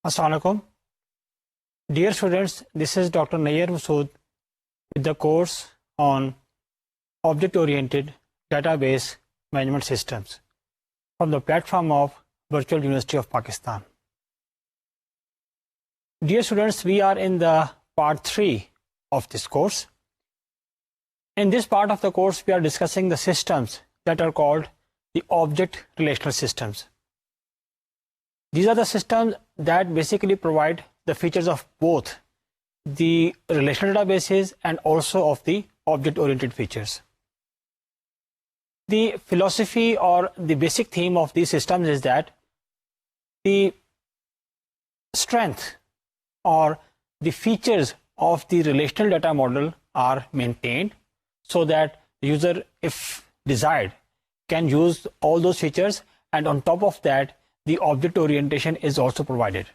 Assalamu alaikum. Dear students, this is Dr. Nayyar Masood with the course on Object-Oriented Database Management Systems from the platform of Virtual University of Pakistan. Dear students, we are in the part 3 of this course. In this part of the course, we are discussing the systems that are called the object relational systems. These are the systems that basically provide the features of both the relational databases and also of the object-oriented features. The philosophy or the basic theme of these systems is that the strength or the features of the relational data model are maintained so that the user, if desired, can use all those features, and on top of that, the object orientation is also provided.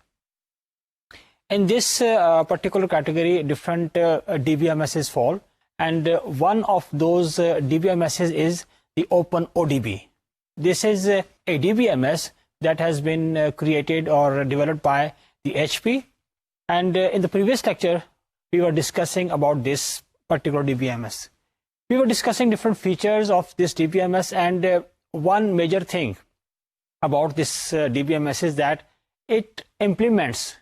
In this particular category, different DBMSs fall, and one of those DBMSs is the OpenODB. This is a DBMS that has been created or developed by the HP, and in the previous lecture, we were discussing about this particular DBMS. We were discussing different features of this DBMS, and one major thing about this DBMS is that it implements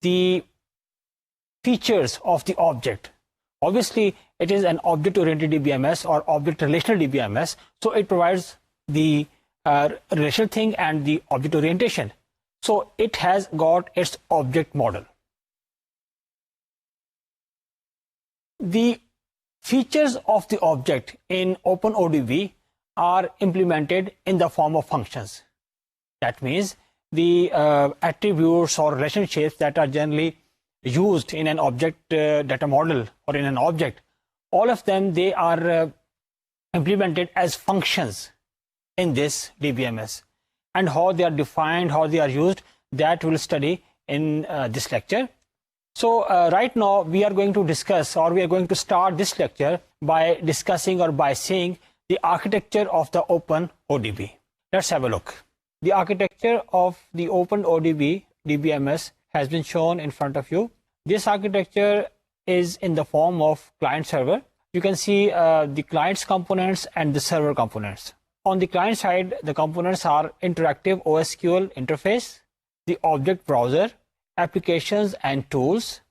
the features of the object. Obviously, it is an object-oriented DBMS or object-relational DBMS, so it provides the relational thing and the object orientation. So it has got its object model. The features of the object in OpenODB are implemented in the form of functions. That means the attributes or relationships that are generally used in an object data model or in an object, all of them, they are implemented as functions in this DBMS. And how they are defined, how they are used, that we'll study in this lecture. So right now we are going to discuss, or we are going to start this lecture by discussing or by seeing the architecture of the OpenODB. Let's have a look. The architecture of the OpenODB DBMS has been shown in front of you. This architecture is in the form of client-server. You can see the client's components and the server components. On the client side, the components are interactive OSQL interface, the object browser, applications and tools,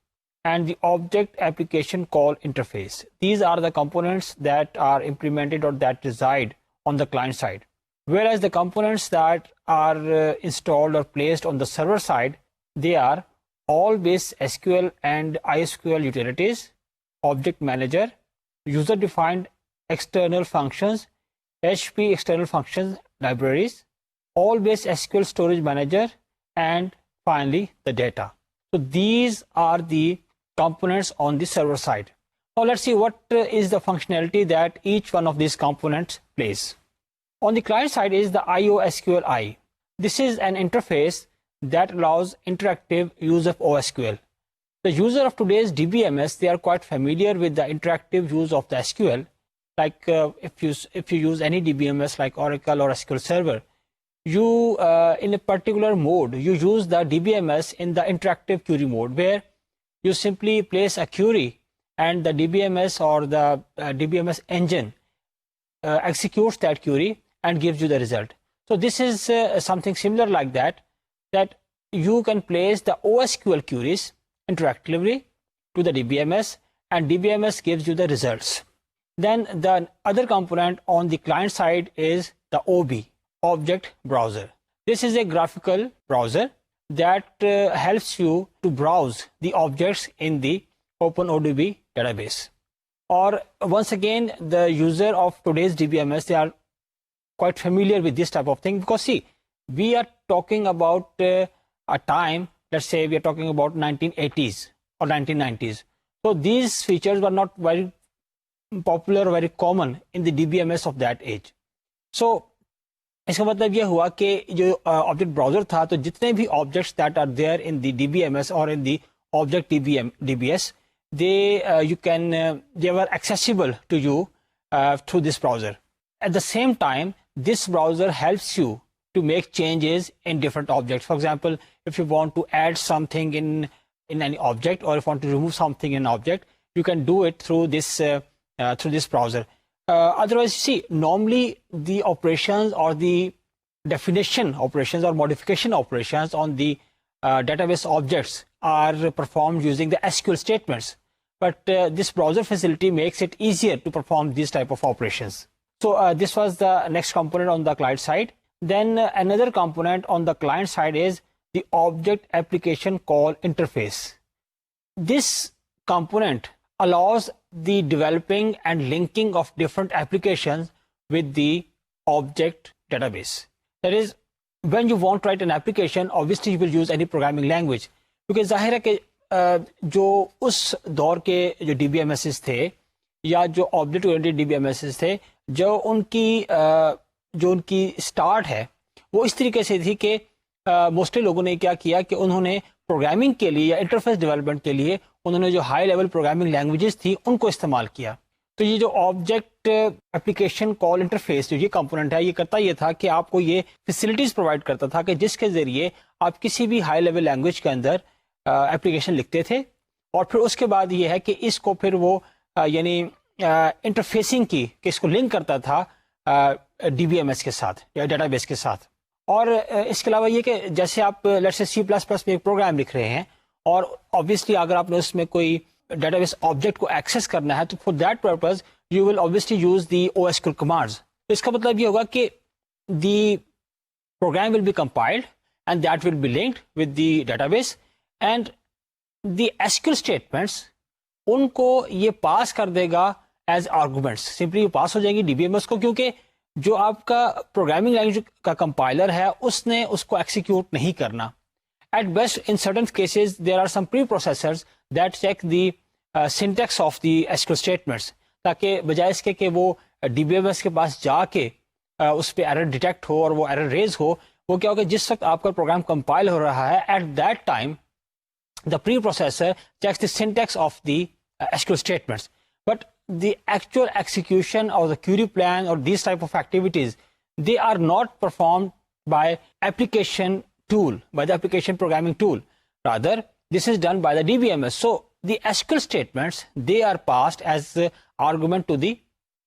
and the object application call interface. These are the components that are implemented or that reside on the client side. Whereas the components that are installed or placed on the server side, they are all base SQL and ISQL utilities, object manager, user-defined external functions, HP external functions libraries, all base SQL storage manager, and finally the data. So these are the components on the server side. Now let's see what is the functionality that each one of these components plays. On the client side is the IOSQLi. This is an interface that allows interactive use of OSQL. The user of today's DBMS, they are quite familiar with the interactive use of the SQL. Like if you use any DBMS like Oracle or SQL Server, you in a particular mode, you use the DBMS in the interactive query mode, where you simply place a query and the DBMS or the DBMS engine executes that query and gives you the result. So this is something similar like that you can place the OSQL queries interactively to the DBMS, and DBMS gives you the results. Then the other component on the client side is the OB, Object Browser. This is a graphical browser that helps you to browse the objects in the OpenODB database. Or once again, the user of today's DBMS, they are quite familiar with this type of thing, because see, we are talking about a time, let's say we are talking about 1980s or 1990s. So these features were not very popular, very common in the DBMS of that age. So اس کا مطلب یہ ہوا کہ جو object browser تھا تو جتنے بھی objects that are there in the D B M S or in the object D B S they were accessible to you through this browser. At the same time, this browser helps you to make changes in different objects. For example, if you want to add something in any object, or if you want to remove something in an object, you can do it through this browser. Otherwise, see, normally the operations or the definition operations or modification operations on the database objects are performed using the SQL statements. But this browser facility makes it easier to perform these type of operations. So this was the next component on the client side. Then another component on the client side is the object application call interface. This component allows the developing and linking of different applications with the object database. That is, when you want to write an application, obviously you will use any programming language. Because ظاہر ہے کہ جو اس دور کے جو D B M S's تھے یا جو object oriented D B M S's تھے، جو ان کی اسٹارٹ ہے وہ اس طریقے سے تھی کہ موسٹلی لوگوں نے کیا کیا کہ انہوں نے پروگرامنگ کے لیے یا انٹرفیس ڈیولپمنٹ کے لیے انہوں نے جو ہائی لیول پروگرامنگ لینگویجز تھی ان کو استعمال کیا. تو یہ جو آبجیکٹ اپلیکیشن کال انٹرفیس جو یہ کمپوننٹ ہے، یہ کرتا یہ تھا کہ آپ کو یہ فیسلٹیز پرووائڈ کرتا تھا کہ جس کے ذریعے آپ کسی بھی ہائی لیول لینگویج کے اندر اپلیکیشن لکھتے تھے، اور پھر اس کے بعد یہ ہے کہ اس کو پھر وہ یعنی انٹرفیسنگ کی کہ اس کو لنک کرتا تھا ڈی بی ایم ایس کے ساتھ یا ڈیٹا بیس کے ساتھ. اور اس کے علاوہ یہ کہ جیسے آپ لیٹس سے C++ میں ایک پروگرام لکھ رہے ہیں، اور obviously اگر آپ نے اس میں کوئی ڈیٹا بیس آبجیکٹ کو ایکسیس کرنا ہے تو for that purpose you will obviously use the OSQL commands. اس کا مطلب یہ ہوگا کہ دی program will be compiled and that will be linked with the database, and the SQL statements ان کو یہ پاس کر دے گا ایز آرگومنٹس. سمپلی پاس ہو جائیں گی ڈی بی ایم ایس کو، کیونکہ جو آپ کا پروگرامنگ لینگویج کا کمپائلر ہے اس نے اس کو ایکسیکیوٹ نہیں کرنا. At best in certain cases there are some preprocessors that check the syntax of the SQL statements, تاکہ بجائے اس کے کہ وہ ڈی بی ایم ایس کے پاس جا کے اس پہ ایرر ڈیٹیکٹ ہو اور وہ ایرر ریز ہو، وہ کیا ہوگا جس وقت آپ کا پروگرام کمپائل ہو رہا ہے at that time the preprocessor checks the syntax of the SQL statements. But the actual execution of the query plan or these type of activities, they are not performed by application tool, by the application programming tool. Rather, this is done by the DBMS. So the SQL statements, they are passed as argument to the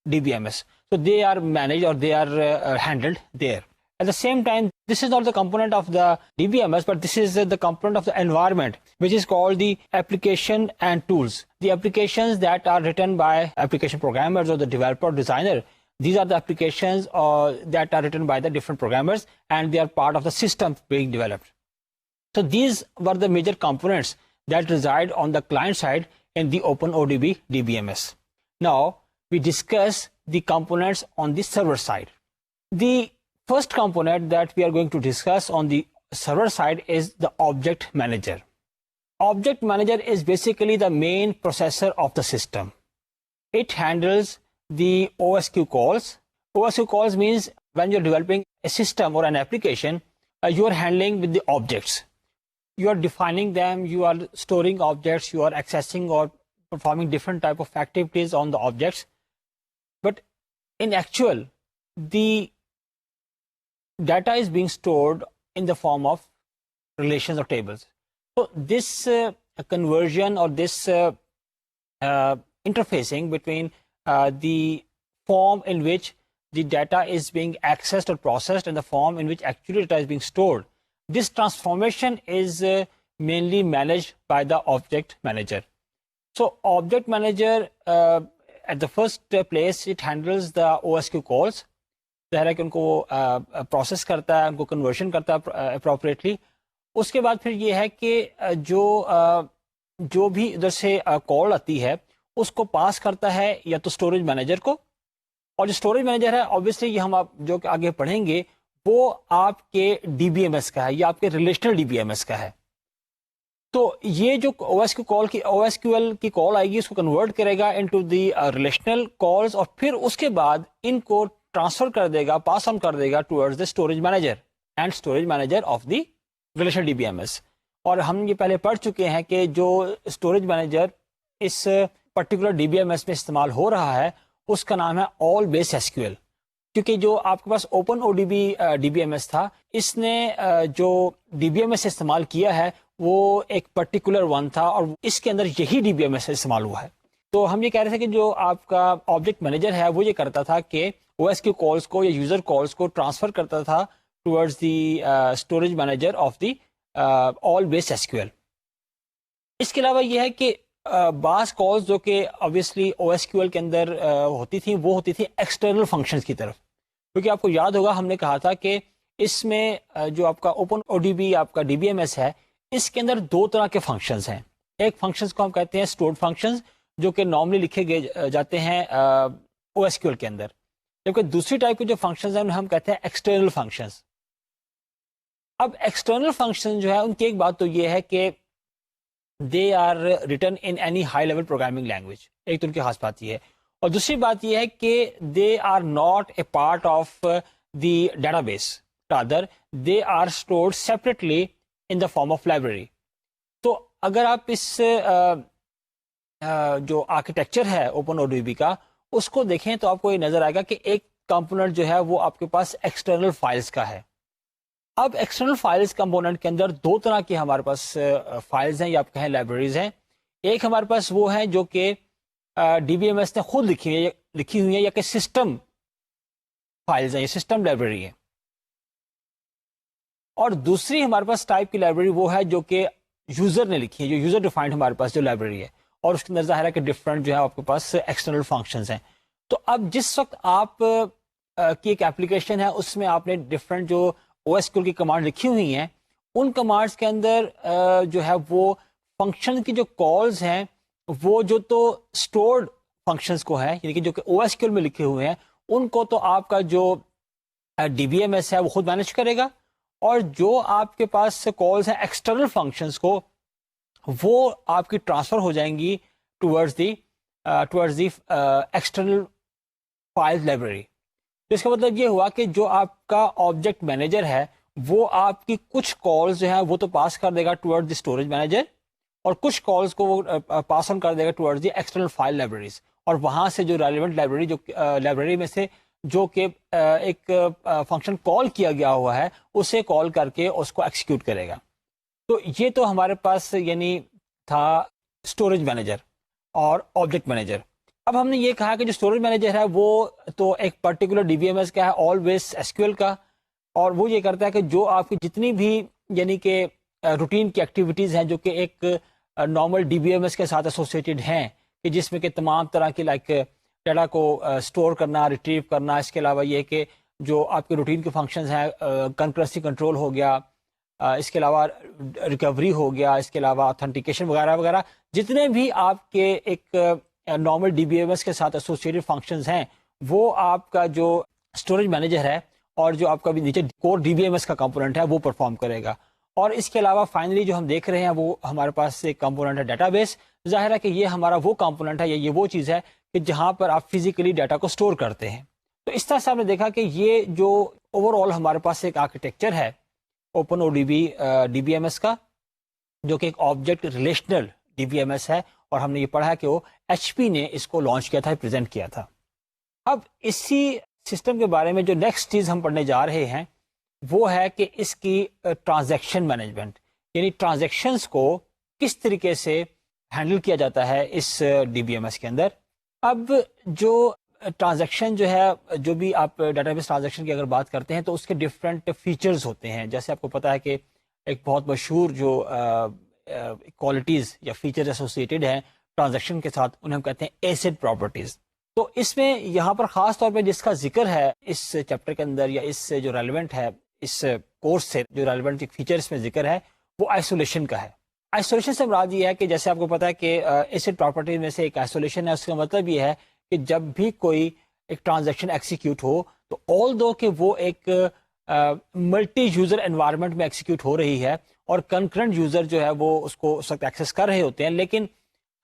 DBMS. So they are managed or they are handled there. At the same time, this is not the component of the DBMS, but this is the component of the environment, which is called the application and tools. The applications that are written by application programmers or the developer or designer, these are the applications that are written by the different programmers, and they are part of the system being developed. So these were the major components that reside on the client side in the OpenODB DBMS. Now, we discuss the components on the server side. The first component that we are going to discuss on the server side is the object manager. Object manager is basically the main processor of the system. It handles the OSQ calls. OSQ calls means when you're developing a system or an application, you are handling with the objects. You are defining them, you are storing objects, you are accessing or performing different type of activities on the objects. But in actual, the data is being stored in the form of relations or tables. So this conversion or this interfacing between the form in which the data is being accessed or processed and the form in which actually data is being stored, this transformation is mainly managed by the object manager. So object manager at the first place, it handles the OSQ calls. ظاہر ہے کہ ان کو process کرتا ہے، ان کو conversion کرتا ہے appropriately. اس کے بعد پھر یہ ہے کہ جو بھی ادھر سے کال آتی ہے اس کو پاس کرتا ہے یا تو اسٹوریج مینیجر کو، اور جو اسٹوریج مینیجر ہے آبویسلی یہ ہم آپ جو آگے پڑھیں گے وہ آپ کے ڈی بی ایم ایس کا ہے یا آپ کے relational D B M S کا ہے. تو یہ جو او ایس کیو ایل کی کال آئے گی اس کو کنورٹ کرے گا انٹو دی ریلیشنل کالز، اور پھر اس کے بعد ان کو ٹرانسفر کر دے گا، پاس آن کر دے گا towards the storage manager and storage manager of the relational D B M S. اور ہم یہ پہلے پڑھ چکے ہیں کہ جو اسٹوریج مینیجر اس particular D B M S میں استعمال ہو رہا ہے اس کا نام ہے آل بیس ایس کیو ایل، کیونکہ جو آپ کے پاس open O D B D B M S تھا، اس نے جو ڈی بی ایم ایس استعمال کیا ہے وہ ایک پرٹیکولر ون تھا، اور اس کے اندر یہی ڈی بی ایم ایس استعمال ہوا ہے. تو ہم یہ کہہ رہے تھے کہ جو آپ کا آبجیکٹ مینیجر ہے وہ یہ کرتا تھا کہ او ایس کیو کالس کو یا یوزر کالس کو ٹرانسفر کرتا تھا towards the storage manager of the all base S Q L. اس کے علاوہ یہ ہے کہ بعض کالز جو کہ obviously O S Q L کے اندر ہوتی تھیں، وہ ہوتی تھی ایکسٹرنل فنکشنز کی طرف. کیونکہ آپ کو یاد ہوگا ہم نے کہا تھا کہ اس میں جو آپ کا اوپن او ڈی بی آپ کا ڈی بی ایم ایس ہے، اس کے اندر دو طرح کے فنکشنز ہیں. ایک فنکشنز کو ہم کہتے ہیں اسٹورڈ فنکشنز، جو کہ نارملی لکھے گئے جاتے ہیں او ایس کیو ایل کے اندر، جبکہ دوسری ٹائپ کے جو فنکشنز ہیں انہیں ہم کہتے ہیں ایکسٹرنل فنکشنز. اب ایکسٹرنل فنکشن جو ہے ان کی ایک بات تو یہ ہے کہ they are written in any high level programming language, ایک تو ان کی خاص بات یہ ہے. اور دوسری بات یہ ہے کہ they are not a part of the database, rather they are stored separately in the form of library. تو اگر آپ اس جو آرکیٹیکچر ہے اوپن او ڈی بی کا اس کو دیکھیں تو آپ کو یہ نظر آئے گا کہ ایک کمپوننٹ جو ہے وہ آپ کے پاس ایکسٹرنل فائلز کا ہے. اب ایکسٹرنل فائلز کمپوننٹ کے اندر دو طرح کی ہمارے پاس فائلز ہیں یا آپ کہیں لائبریریز ہیں. ایک ہمارے پاس وہ ہیں جو کہ ڈی بی ایم ایس نے خود لکھی ہوئی ہیں یا کہ سسٹم فائلز ہیں، یہ سسٹم لائبریری ہے. اور دوسری ہمارے پاس ٹائپ کی لائبریری وہ ہے جو کہ یوزر نے لکھی ہے، جو یوزر ڈیفائنڈ ہمارے پاس جو لائبریری ہے، اور اس کے اندر ظاہر ہے کہ ڈفرینٹ جو ہے آپ کے پاس ایکسٹرنل فنکشنز ہیں. تو اب جس وقت آپ کی ایک ایپلیکیشن ہے اس میں آپ نے ڈفرینٹ جو او ایس کیو کی کمانڈ لکھی ہوئی ہیں، ان کمانڈس کے اندر جو ہے وہ فنکشن کی جو کالز ہیں وہ جو تو اسٹورڈ فنکشنز کو ہے، یعنی کہ جو کہ او ایس کیو میں لکھے ہوئے ہیں ان کو تو آپ کا جو ڈی بی ایم ایس ہے وہ خود مینیج کرے گا، اور جو آپ کے پاس کالز ہیں ایکسٹرنل فنکشنز کو وہ آپ کی ٹرانسفر ہو جائیں گی towards the external file library. تو اس کا مطلب یہ ہوا کہ جو آپ کا آبجیکٹ مینیجر ہے وہ آپ کی کچھ کالز جو ہیں وہ تو پاس کر دے گا ٹورڈ دی اسٹوریج مینیجر، اور کچھ کالز کو وہ پاس آن کر دے گا toward the external file libraries, اور وہاں سے جو ریلیونٹ لائبریری جو لائبریری میں سے جو کہ ایک فنکشن کال کیا گیا ہوا ہے اسے کال کر کے اس کو ایکسیکیوٹ کرے گا. تو یہ تو ہمارے پاس یعنی تھا اسٹوریج مینیجر اور آبجیکٹ مینیجر. اب ہم نے یہ کہا کہ جو اسٹوریج مینیجر ہے وہ تو ایک particular D B M S کا ہے، آل بیس ایس کیو ایل کا، اور وہ یہ کرتا ہے کہ جو آپ کی جتنی بھی یعنی کہ روٹین کی ایکٹیویٹیز ہیں جو کہ ایک normal D B M S کے ساتھ ایسوسیٹڈ ہیں، کہ جس میں کہ تمام طرح کی لائک ڈیٹا کو اسٹور کرنا، ریٹریو کرنا، اس کے علاوہ یہ کہ جو آپ کے روٹین کے فنکشنز ہیں کنکرنسی کنٹرول ہو گیا، اس کے علاوہ ریکوری ہو گیا، اس کے علاوہ اتھینٹیکیشن وغیرہ وغیرہ، جتنے بھی آپ کے ایک normal D B M S کے ساتھ ایسوسیٹڈ فنکشنز ہیں وہ آپ کا جو اسٹوریج مینیجر ہے اور جو آپ کا بھی نیچے کور ڈی بی ایم ایس کا کمپوننٹ ہے وہ پرفارم کرے گا. اور اس کے علاوہ فائنلی جو ہم دیکھ رہے ہیں وہ ہمارے پاس ایک کمپوننٹ ہے ڈیٹا بیس. ظاہر ہے کہ یہ ہمارا وہ کمپوننٹ ہے یا یہ وہ چیز ہے کہ جہاں پر آپ فزیکلی ڈیٹا کو اسٹور کرتے ہیں. تو اس طرح سے ہم نے دیکھا کہ یہ جو اوور آل ہمارے پاس ایک آرکیٹیکچر ہے open O D B M S کا، جو کہ ایک object relational D B M S ہے، اور ہم نے یہ پڑھا کہ وہ ایچ پی نے اس کو لانچ کیا تھا، پریزنٹ کیا تھا. اب اسی سسٹم کے بارے میں جو نیکسٹ چیز ہم پڑھنے جا رہے ہیں وہ ہے کہ اس کی ٹرانزیکشن مینجمنٹ، یعنی ٹرانزیکشنز کو کس طریقے سے ہینڈل کیا جاتا ہے اس ڈی بی ایم ایس کے اندر. اب جو ٹرانزیکشن جو ہے، جو بھی آپ ڈیٹا بیس ٹرانزیکشن کی اگر بات کرتے ہیں تو اس کے ڈفرینٹ فیچرز ہوتے ہیں. جیسے آپ کو پتا ہے کہ ایک بہت مشہور جو کوالٹیز یا فیچر ایسوسیٹڈ ہیں ٹرانزیکشن کے ساتھ انہیں ہم کہتے ہیں ایسڈ پراپرٹیز. تو اس میں یہاں پر خاص طور پہ جس کا ذکر ہے اس چیپٹر کے اندر یا اس سے جو ریلیونٹ ہے اس کورس سے جو ریلیونٹ فیچر اس میں ذکر ہے وہ آئسولیشن کا ہے. آئسولیشن سے مراد یہ ہے کہ جیسے آپ کو پتا ہے کہ ایسڈ پراپرٹیز میں سے ایک آئسولیشن ہے. اس کا مطلب یہ ہے کہ جب بھی کوئی ایک ٹرانزیکشن ایکسیکیوٹ ہو تو آل دو کہ وہ ایک ملٹی یوزر انوائرمنٹ میں ایکسیکیوٹ ہو رہی ہے اور کنکرنٹ یوزر جو ہے وہ اس کو اس وقت ایکسیس کر رہے ہوتے ہیں، لیکن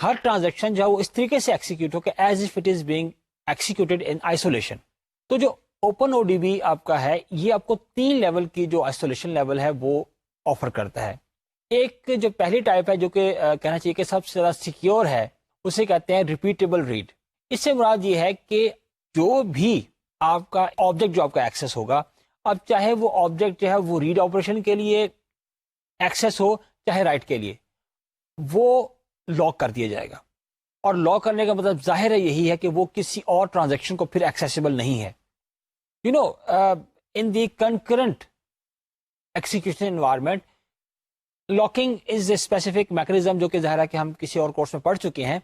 ہر ٹرانزیکشن جو ہے وہ اس طریقے سے ایکسیکیوٹ ہو کہ as if it is being executed in isolation. تو جو اوپن او ڈی بی آپ کا ہے یہ آپ کو 3 لیول کی جو آئسولیشن لیول ہے وہ آفر کرتا ہے. ایک جو پہلی ٹائپ ہے جو کہ کہنا چاہیے کہ سب سے زیادہ سیکیور ہے، اسے کہتے ہیں ریپیٹیبل ریڈ. اس سے مراد یہ ہے کہ جو بھی آپ کا آبجیکٹ جو آپ کا ایکسیس ہوگا، اب چاہے وہ آبجیکٹ جو ہے وہ ریڈ آپریشن کے لیے ایکسیس ہو چاہے رائٹ کے لیے، وہ لاک کر دیا جائے گا. اور لاک کرنے کا مطلب ظاہر ہے یہی ہے کہ وہ کسی اور ٹرانزیکشن کو پھر ایکسیسیبل نہیں ہے. You know in the concurrent execution environment locking is a specific mechanism جو کہ ظاہر ہے کہ ہم کسی اور کورس میں پڑھ چکے ہیں.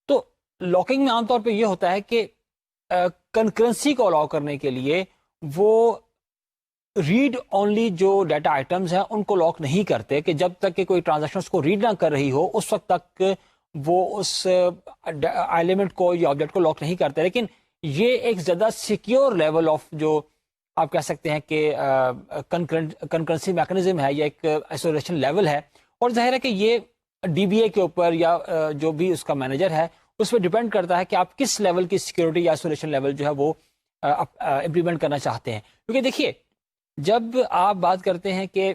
تو لاکنگ میں عام طور پہ یہ ہوتا ہے کہ کنکرنسی کو الاؤ کرنے کے لیے وہ ریڈ اونلی جو ڈیٹا آئٹمز ہیں ان کو لاک نہیں کرتے، کہ جب تک کہ کوئی ٹرانزیکشن اس کو ریڈ نہ کر رہی ہو اس وقت تک وہ اس ایلیمنٹ کو یا آبجیکٹ کو لاک نہیں کرتے. لیکن یہ ایک زیادہ سیکیور لیول آف جو آپ کہہ سکتے ہیں کہ کنکرنسی میکنزم ہے یا ایک آئسولیشن لیول ہے. اور ظاہر ہے کہ یہ ڈی بی اے کے اوپر یا جو بھی اس کا مینیجر ہے اس پہ ڈیپینڈ کرتا ہے کہ آپ کس لیول کی سیکورٹی یا آئسولیشن لیول جو ہے وہ امپلیمنٹ کرنا چاہتے ہیں. کیونکہ دیکھیے جب آپ بات کرتے ہیں کہ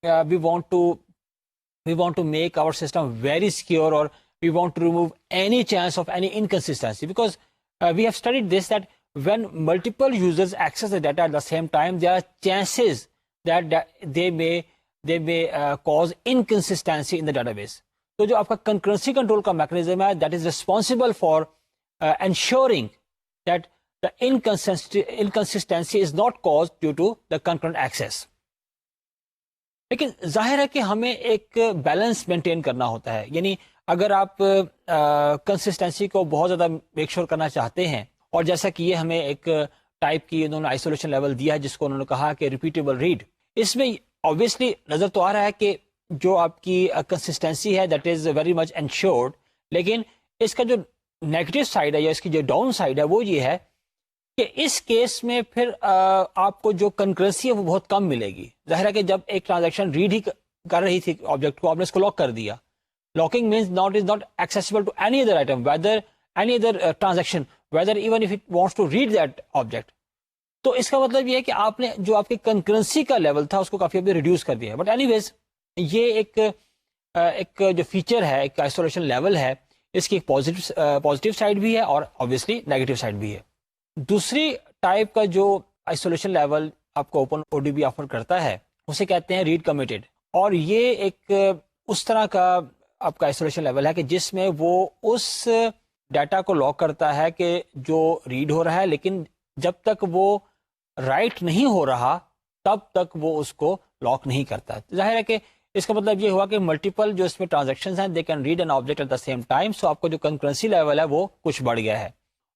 we want to make our system very secure اور we want to remove any chance of any inconsistency, because we have studied this, that when multiple users access the data at the same time, there are chances that they may cause inconsistency in the database. So جو آپ کا concurrency control کا mechanism ہے, that is responsible for ensuring that the inconsistency is not caused due to the concurrent access. لیکن ظاہر ہے کہ ہمیں ایک بیلنس مینٹین کرنا ہوتا ہے. یعنی اگر آپ کنسسٹینسی کو بہت زیادہ میک شور کرنا چاہتے ہیں، اور جیسا کہ یہ ہمیں ایک ٹائپ کی انہوں نے آئسولیشن لیول دیا ہے جس کو انہوں نے کہا کہ ریپیٹیبل ریڈ، اس میں obviously نظر تو آ رہا ہے کہ جو آپ کی کنسسٹینسی ہے that is very much ensured. لیکن اس کا جو نیگیٹو سائڈ ہے یا اس کی جو ڈاؤن سائڈ ہے وہ یہ ہے کہ اس کیس میں پھر آپ کو جو کنکرنسی ہے وہ بہت کم ملے گی. ظاہر ہے کہ جب ایک ٹرانزیکشن ریڈ ہی کر رہی تھی آبجیکٹ کو، آپ نے اس کو لاک کر دیا. Locking means is not accessible to any other item, whether any other transaction, whether even if it wants to read that object. تو اس کا مطلب یہ ہے کہ آپ نے جو آپ کی کنکرنسی کا لیول تھا اس کو کافی ابھی ریڈیوس کر دیا ہے. بٹ اینی ویز یہ ایک جو فیچر ہے، ایک آئسولیشن لیول ہے، اس کی ایک پازیٹیو سائڈ بھی ہے اور obviously نیگیٹو سائڈ بھی ہے. دوسری ٹائپ کا جو آئسولیشن لیول آپ کو open O D be offer کرتا ہے اسے کہتے ہیں ریڈ کمیٹڈ. اور یہ ایک اس طرح کا آپ کا آئسولیشن لیول ہے کہ جس میں وہ اس ڈیٹا کو لاک کرتا ہے کہ جو ریڈ ہو رہا ہے، لیکن جب تک وہ رائٹ نہیں ہو رہا تب تک وہ اس کو لاک نہیں کرتا. ظاہر ہے کہ اس کا مطلب یہ ہوا کہ ملٹیپل جو اس میں ٹرانزیکشنز ہیں they can read an object at the same time. So آپ کو جو کنکرنسی لیول ہے وہ کچھ بڑھ گیا ہے.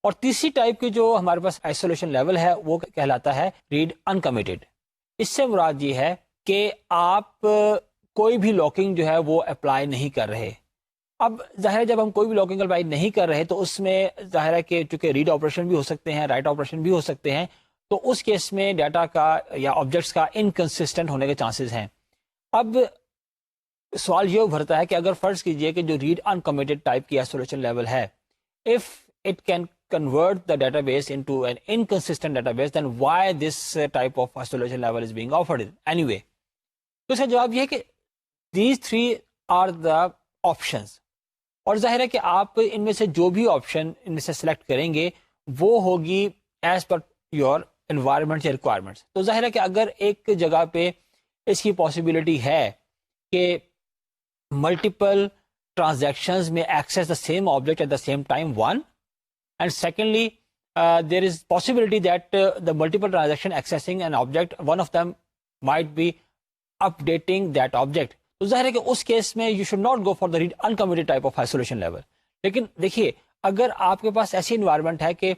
اور تیسری ٹائپ کی جو ہمارے پاس آئسولیشن لیول ہے وہ کہلاتا ہے ریڈ انکمیٹڈ. اس سے مراد یہ ہے کہ آپ کوئی بھی لاکنگ جو ہے وہ اپلائی نہیں کر رہے. اب ظاہر ہے جب ہم کوئی بھی لاکنگ اپلائی نہیں کر رہے تو اس میں ظاہر ہے کہ چونکہ ریڈ آپریشن بھی ہو سکتے ہیں، رائٹ آپریشن بھی ہو سکتے ہیں، تو اس کیس میں ڈیٹا کا یا آبجیکٹس کا انکنسسٹنٹ ہونے کے چانسز ہیں. اب سوال یہ ابھرتا ہے کہ اگر فرض کیجئے کہ جو ریڈ انکمیٹڈ ٹائپ کی آئسولیشن لیول ہے، if it can convert the database into an inconsistent database, then why this type of isolation level is being offered anyway? تو اس کا جواب یہ ہے کہ these three are the options. اور ظاہر ہے کہ آپ ان میں سے جو بھی آپشن ان میں سے سلیکٹ کریں گے وہ ہوگی ایز پر یور انوائرمنٹ یا ریکوائرمنٹس. تو ظاہر ہے کہ اگر ایک جگہ پہ اس کی پاسبلٹی ہے کہ multiple transactions may access the same object at the same time, one, and secondly there is possibility that the multiple transaction accessing an object, one of them might be updating that object. تو ظاہر ہے کہ اس case میں you should not go for the read uncommitted type of isolation level. لیکن دیکھیے اگر آپ کے پاس ایسی environment ہے کہ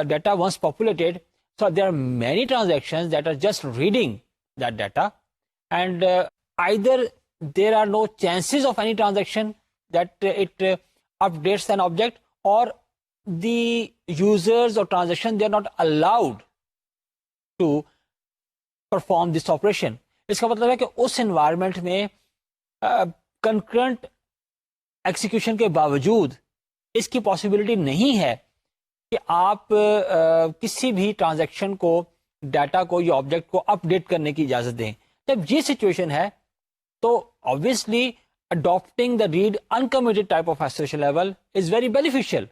data once populated, so there are many transactions that are just reading that data, and either there are no chances of any transaction that it updates an object, or the users or transaction they are not allowed to perform this operation. اس کا مطلب ہے کہ اس environment میں concurrent execution کے باوجود اس کی possibility نہیں ہے کہ آپ کسی بھی ٹرانزیکشن کو، ڈیٹا کو یا آبجیکٹ کو اپ ڈیٹ کرنے کی اجازت دیں. جب یہ سچویشن ہے تو obviously adopting the read uncommitted type of isolation level is very beneficial.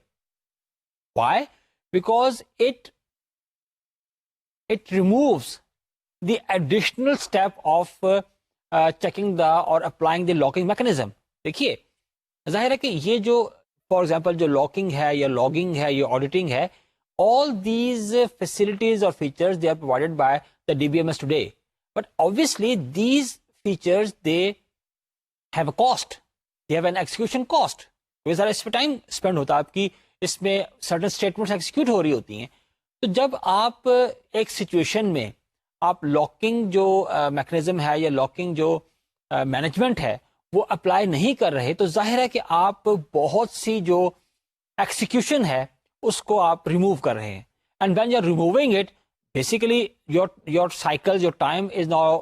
Why? Because it it removes the additional step of checking the or applying the locking mechanism. دیکھیے ظاہر ہے کہ یہ جو فار ایگزامپل جو locking ہے یا logging ہے یا آڈیٹنگ ہے, all these facilities or features they are provided by the DBMS today, but obviously these features they have a cost, they have an execution cost. کیونکہ ذرا اس پہ ٹائم اسپینڈ ہوتا ہے آپ کی, اس میں سرٹن اسٹیٹمنٹس ایکسیکیوٹ ہو رہی ہوتی ہیں. تو جب آپ ایک سچویشن میں آپ لاکنگ جو میکنزم ہے یا لاکنگ جو مینجمنٹ ہے وہ اپلائی نہیں کر رہے, تو ظاہر ہے کہ آپ بہت سی جو ایکسیکیوشن ہے اس کو آپ ریموو کر رہے ہیں. And when you are removing it, basically your cycle, your time is now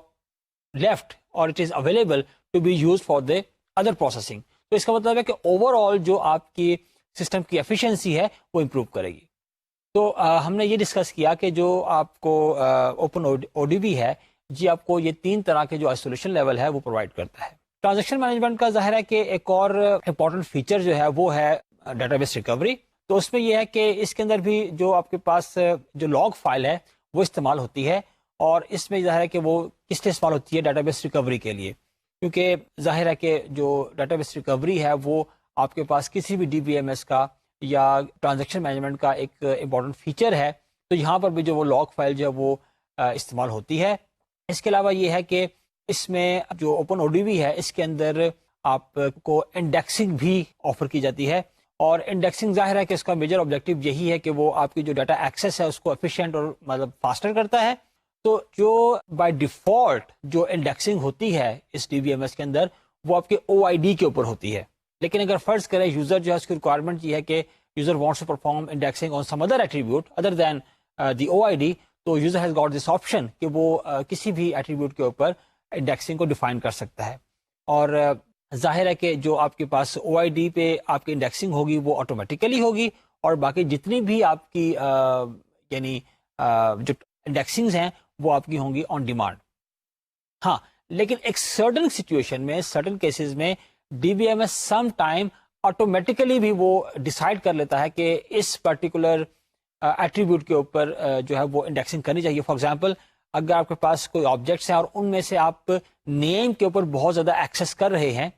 left or it is available to be use for the other processing. تو اس کا مطلب ہے کہ اوور آل جو آپ کی سسٹم کی ایفیشنسی ہے وہ امپروو کرے گی. تو ہم نے یہ ڈسکس کیا کہ جو آپ کو اوپن او ڈی بی ہے جی آپ کو یہ 3 طرح کے جو آئسولیشن لیول ہے وہ پرووائڈ کرتا ہے. ٹرانزیکشن مینجمنٹ کا ظاہر ہے کہ ایک اور امپورٹنٹ فیچر جو ہے وہ ہے ڈیٹا بیس ریکوری. تو اس میں یہ ہے کہ اس کے اندر بھی جو آپ کے پاس جو لاگ فائل ہے وہ استعمال ہوتی ہے, اور اس میں ظاہر ہے کہ وہ کس لیے استعمال ہوتی ہے, ڈیٹا بیس ریکوری کے لیے. کیونکہ ظاہر ہے کہ جو ڈیٹا بیس ریکوری ہے وہ آپ کے پاس کسی بھی ڈی بی ایم ایس کا یا ٹرانزیکشن مینجمنٹ کا ایک امپورٹنٹ فیچر ہے. تو یہاں پر بھی جو وہ لاگ فائل جو ہے وہ استعمال ہوتی ہے. اس کے علاوہ یہ ہے کہ اس میں جو اوپن او ڈی بی ہے اس کے اندر آپ کو انڈیکسنگ بھی آفر کی جاتی ہے, اور انڈیکسنگ ظاہر ہے کہ اس کا میجر آبجیکٹو یہی ہے کہ وہ آپ کی جو ڈیٹا ایکسیس ہے اس کو ایفیشینٹ اور مطلب فاسٹر کرتا ہے. تو جو بائی ڈیفالٹ جو انڈیکسنگ ہوتی ہے اس ڈی بی ایم ایس کے اندر وہ آپ کے او آئی ڈی کے اوپر ہوتی ہے. لیکن اگر فرض کریں یوزر جو ہے اس کی ریکوائرمنٹ یہ ہے کہ user wants to perform indexing on some other attribute other than the O I D, تو user has got this option کہ وہ کسی بھی ایٹریبیوٹ کے اوپر انڈیکسنگ کو ڈیفائن کر سکتا ہے. اور ظاہر ہے کہ جو آپ کے پاس او آئی ڈی پہ آپ کی انڈیکسنگ ہوگی وہ آٹومیٹیکلی ہوگی, اور باقی جتنی بھی آپ کی یعنی جو انڈیکسنگز ہیں وہ آپ کی ہوں گی آن ڈیمانڈ. ہاں لیکن ایک سرٹن سچویشن میں, سرٹن کیسز میں D B M S some time automatically بھی وہ ڈیسائیڈ کر لیتا ہے کہ اس پرٹیکولر ایٹریبیوٹ کے اوپر جو ہے وہ انڈیکسنگ کرنی چاہیے. فار ایگزامپل اگر آپ کے پاس کوئی آبجیکٹس ہیں اور ان میں سے آپ نیم کے اوپر بہت زیادہ ایکسیس کر رہے ہیں,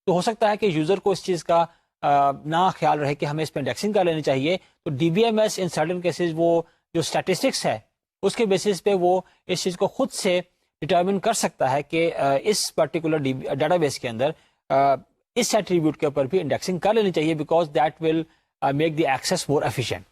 تو ہو سکتا ہے کہ یوزر کو اس چیز کا نہ خیال رہے کہ ہمیں اس پہ انڈیکسنگ کر لینی چاہیے. تو D B M S in certain cases وہ جو اسٹیٹسٹکس ہے اس کے بیسس پہ وہ اس چیز کو خود سے ڈٹرمن کر سکتا ہے کہ اس پرٹیکولر ڈیٹا بیس کے اندر اس ایٹریبیوٹ کے اوپر بھی انڈیکسنگ کر لینی چاہیے, because that will make the access more efficient.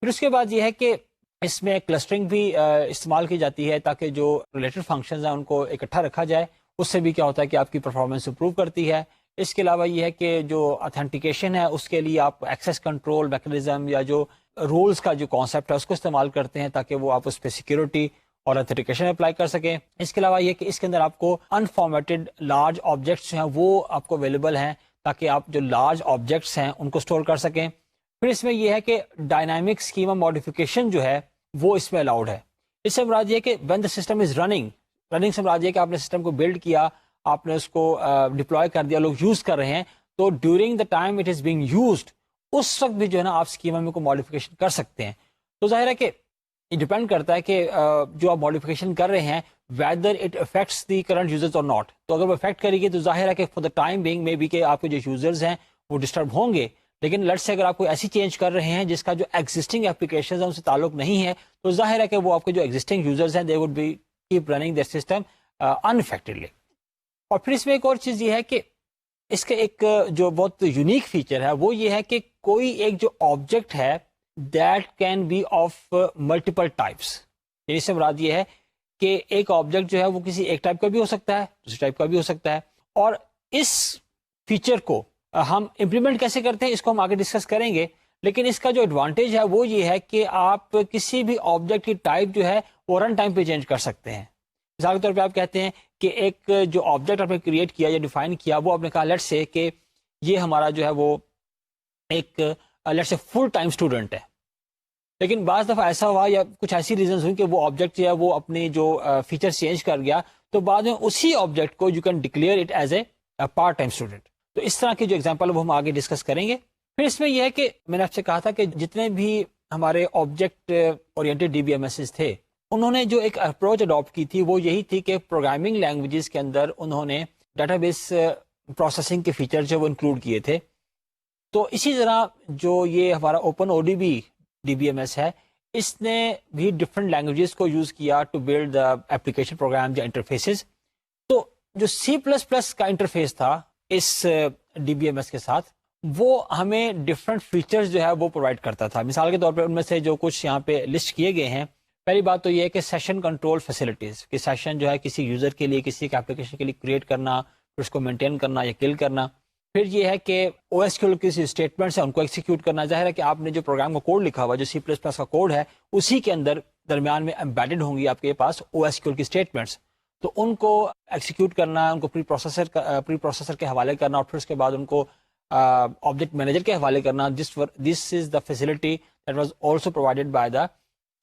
پھر اس کے بعد یہ ہے کہ اس میں کلسٹرنگ بھی استعمال کی جاتی ہے تاکہ جو ریلیٹڈ فنکشنز ہیں ان کو اکٹھا رکھا جائے. اس سے بھی کیا ہوتا ہے کہ آپ کی پرفارمنس امپروو کرتی ہے. اس کے علاوہ یہ ہے کہ جو اتھینٹیکیشن ہے اس کے لیے آپ ایکسیس کنٹرول میکنزم یا جو رولز کا جو کانسیپٹ ہے اس کو استعمال کرتے ہیں تاکہ وہ آپ اس پہ سیکورٹی اور اتھینٹیکیشن اپلائی کر سکیں. اس کے علاوہ یہ کہ اس کے اندر آپ کو انفارمیٹڈ لارج آبجیکٹس جو ہیں وہ آپ کو اویلیبل ہیں تاکہ آپ جو لارج آبجیکٹس ہیں ان کو اسٹور کر سکیں. پھر اس میں یہ ہے کہ ڈائنامک اسکیما ماڈیفیکیشن جو ہے وہ اس میں الاؤڈ ہے. اس سے مراد یہ ہے کہ when the system is running سے مراد یہ ہے کہ آپ نے سسٹم کو بلڈ کیا, آپ نے اس کو ڈپلوائے کر دیا, لوگ یوز کر رہے ہیں, تو during the time it is being used اس وقت بھی جو ہے نا آپ اسکیما میں کو ماڈیفیکیشن کر سکتے ہیں. تو ظاہر ہے کہ یہ ڈپینڈ کرتا ہے کہ جو آپ ماڈیفیکیشن کر رہے ہیں whether it affects the current users اور ناٹ. تو اگر وہ افیکٹ کرے گی تو ظاہر ہے کہ فار دا ٹائم بینگ میں بھی کہ آپ کے جو یوزرز ہیں وہ ڈسٹرب ہوں گے. لیکن لیٹس سے اگر آپ کوئی ایسی چینج کر رہے ہیں جس کا جو ایگزسٹنگ اپلیکیشنز ہیں ان سے تعلق نہیں ہے, تو ظاہر ہے کہ وہ آپ کے جو ایگزسٹنگ یوزرز ہیں they would be keep running their system unaffectedly. اور پھر اس میں ایک اور چیز یہ ہے کہ اس کے ایک جو بہت یونیک فیچر ہے وہ یہ ہے کہ کوئی ایک جو آبجیکٹ ہے that can be of multiple types. اس سے مراد یہ ہے کہ ایک آبجیکٹ جو ہے وہ کسی ایک ٹائپ کا بھی ہو سکتا ہے, دوسری ٹائپ کا بھی ہو سکتا ہے. اور اس فیچر کو ہم امپلیمنٹ کیسے کرتے ہیں اس کو ہم آگے ڈسکس کریں گے. لیکن اس کا جو ایڈوانٹیج ہے وہ یہ ہے کہ آپ کسی بھی آبجیکٹ کی ٹائپ جو ہے وہ رن ٹائم پہ چینج کر سکتے ہیں. مثال کے طور پہ آپ کہتے ہیں کہ ایک جو آبجیکٹ آپ نے کریٹ کیا یا ڈیفائن کیا وہ آپ نے کہا لیٹس سے کہ یہ ہمارا جو ہے وہ ایک let's say full time student ہے. لیکن بعض دفعہ ایسا ہوا یا کچھ ایسی ریزنز ہوئی کہ وہ آبجیکٹ جو ہے وہ اپنی جو فیچر چینج کر گیا, تو بعد میں اسی آبجیکٹ کو you can declare it as a part time student. تو اس طرح کی جو ایگزامپل وہ ہم آگے ڈسکس کریں گے. پھر اس میں یہ ہے کہ میں نے آپ سے کہا تھا کہ جتنے بھی ہمارے object oriented D B M S تھے انہوں نے جو ایک اپروچ اڈاپٹ کی تھی وہ یہی تھی کہ پروگرامنگ لینگویجز کے اندر انہوں نے ڈیٹا بیس پروسیسنگ کے فیچر جو وہ انکلوڈ کیے تھے. تو اسی طرح جو یہ ہمارا open O D B D B M S ہے, اس نے بھی ڈفرینٹ لینگویجز کو یوز کیا to build the application program یا انٹرفیسز. تو جو C++ کا انٹرفیس تھا اس ڈی بی ایم ایس کے ساتھ, وہ ہمیں ڈفرینٹ فیچرز جو ہے وہ پرووائڈ کرتا تھا. مثال کے طور پہ ان میں سے جو کچھ یہاں پہ لسٹ کیے گئے ہیں, پہلی بات تو یہ ہے کہ سیشن کنٹرول فیسلٹیز, کہ سیشن جو ہے کسی یوزر کے لیے کسی ایک اپلیکیشن کے لیے کریٹ کرنا, پھر اس کو مینٹین کرنا یا کل کرنا. پھر یہ ہے کہ او ایس کیو کی اسٹیٹمنٹس ہیں ان کو ایکسیکیوٹ کرنا. ظاہر ہے کہ آپ نے جو پروگرام کا کوڈ لکھا ہوا جو C++ کا کوڈ ہے, اسی کے اندر درمیان میں امبیڈڈ ہوں گی آپ کے پاس او ایس کیو کی اسٹیٹمنٹس, تو ان کو ایکسیکیوٹ کرنا, ان کو پری پروسیسر کے حوالے کرنا, اور پھر اس کے بعد ان کو آبجیکٹ مینیجر کے حوالے کرنا. This is the facility that was also provided by the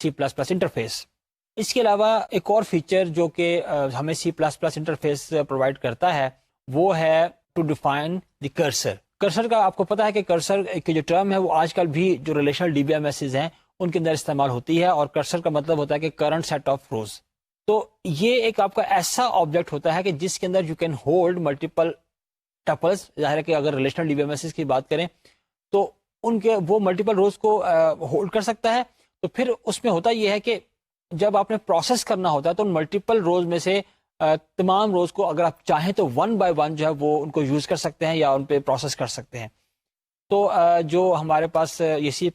C++ interface. اس کے علاوہ ایک اور فیچر جو کہ ہمیں C++ انٹرفیس پرووائڈ کرتا ہے وہ ہے to define the cursor. Cursor کا آپ کو پتا ہے کہ کرسر کی جو ٹرم ہے وہ آج کل بھی جو relational D B M S's ہیں ان کے اندر استعمال ہوتی ہے, اور کرسر کا مطلب ہوتا ہے کہ کرنٹ سیٹ آف روز. تو یہ ایک آپ کا ایسا آبجیکٹ ہوتا ہے کہ جس کے اندر you can hold multiple tuples. ظاہر ہے کہ اگر relational D B M S's کی بات کریں تو ان کے وہ ملٹیپل روز کو ہولڈ کر سکتا ہے. تو پھر اس میں ہوتا یہ ہے کہ جب آپ نے پروسیس کرنا ہوتا ہے تو ان ملٹیپل روز میں سے تمام روز کو اگر آپ چاہیں تو 1 بائی 1 جو ہے وہ ان کو یوز کر سکتے ہیں یا ان پہ پروسیس کر سکتے ہیں. تو جو ہمارے پاس یہ C++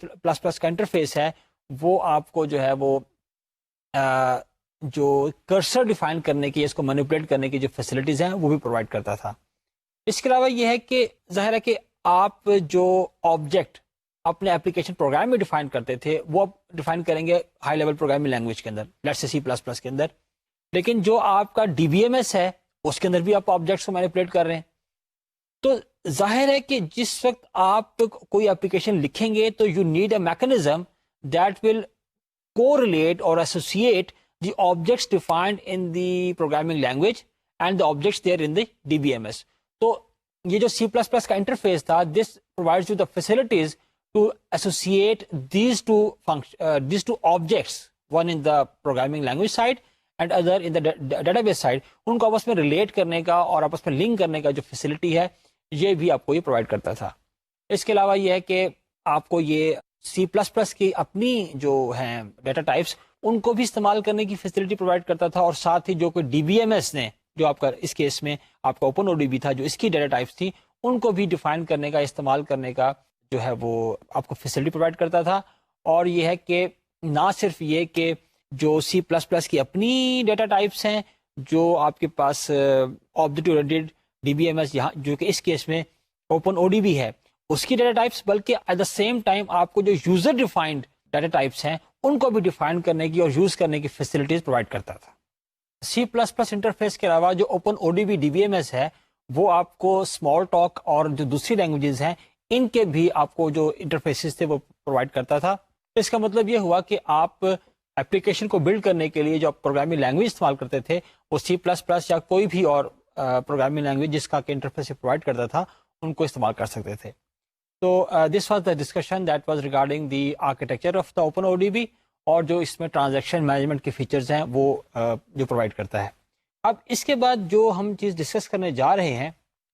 کا انٹرفیس ہے وہ آپ کو جو ہے وہ جو کرسر ڈیفائن کرنے کی, اس کو مینیپولیٹ کرنے کی جو فیسلٹیز ہیں وہ بھی پرووائڈ کرتا تھا. اس کے علاوہ یہ ہے کہ ظاہر ہے کہ آپ جو آبجیکٹ اپنے اپلیکیشن پروگرام میں ڈیفائن کرتے تھے وہ آپ ڈیفائن کریں گے ہائی لیول پروگرامنگ لینگویج کے اندر, لیٹس سے C++ کے اندر. لیکن جو آپ کا ڈی بی ایم ایس ہے اس کے اندر بھی آپ آبجیکٹس کو مینیپولیٹ کر رہے ہیں. تو ظاہر ہے کہ جس وقت آپ کوئی اپلیکیشن لکھیں گے تو you need a mechanism that will correlate or associate the objects defined in the programming language and the objects there in the D B M S. تو یہ جو C++ کا انٹرفیس تھا, this provides you the facilities to associate these two objects, one in the programming language side and other in the database side, ان کو آپس میں relate کرنے کا اور آپس میں لنک کرنے کا جو فیسلٹی ہے یہ بھی آپ کو یہ پرووائڈ کرتا تھا. اس کے علاوہ یہ ہے کہ آپ کو یہ C++ کی اپنی جو ہیں ڈیٹا ٹائپس ان کو بھی استعمال کرنے کی فیسلٹی پرووائڈ کرتا تھا, اور ساتھ ہی جو کوئی ڈی بی ایم ایس نے جو آپ کا اس کیس میں آپ کا اوپن او ڈی بی تھا جو اس کی ڈیٹا ٹائپس تھی ان کو بھی ڈیفائن کرنے کا, استعمال کرنے کا جو ہے وہ آپ کو فیسلٹی پرووائڈ کرتا تھا. اور یہ ہے کہ نہ صرف یہ کہ جو C++ کی اپنی ڈیٹا ٹائپس ہیں جو آپ کے پاس object oriented D B M S یہاں جو کہ اس کیس میں اوپن او ڈی بی ہے اس کی ڈیٹا ٹائپس, بلکہ ایٹ دا سیم ٹائم آپ کو جو یوزر ڈیفائنڈ ڈیٹا ٹائپس ہیں ان کو بھی ڈیفائن کرنے کی اور یوز کرنے کی فیسلٹیز پرووائڈ کرتا تھا. C++ انٹرفیس کے علاوہ جو open O D B D B M S ہے وہ آپ کو اسمال ٹاک اور جو دوسری لینگویجز ہیں ان کے بھی آپ کو جو انٹرفیسز تھے وہ پرووائڈ کرتا تھا. اس کا مطلب یہ ہوا کہ آپ اپلیکیشن کو بلڈ کرنے کے لیے جو آپ پروگرامنگ لینگویج استعمال کرتے تھے وہ C++ یا کوئی بھی اور پروگرامنگ لینگویج جس کا کہ انٹرفیس پرووائڈ کرتا تھا ان کو استعمال کر سکتے تھے. تو this was the discussion that was regarding the architecture of the open O D be, اور جو اس میں ٹرانزیکشن مینجمنٹ کے فیچرز ہیں وہ جو پرووائڈ کرتا ہے. اب اس کے بعد جو ہم چیز ڈسکس کرنے جا رہے ہیں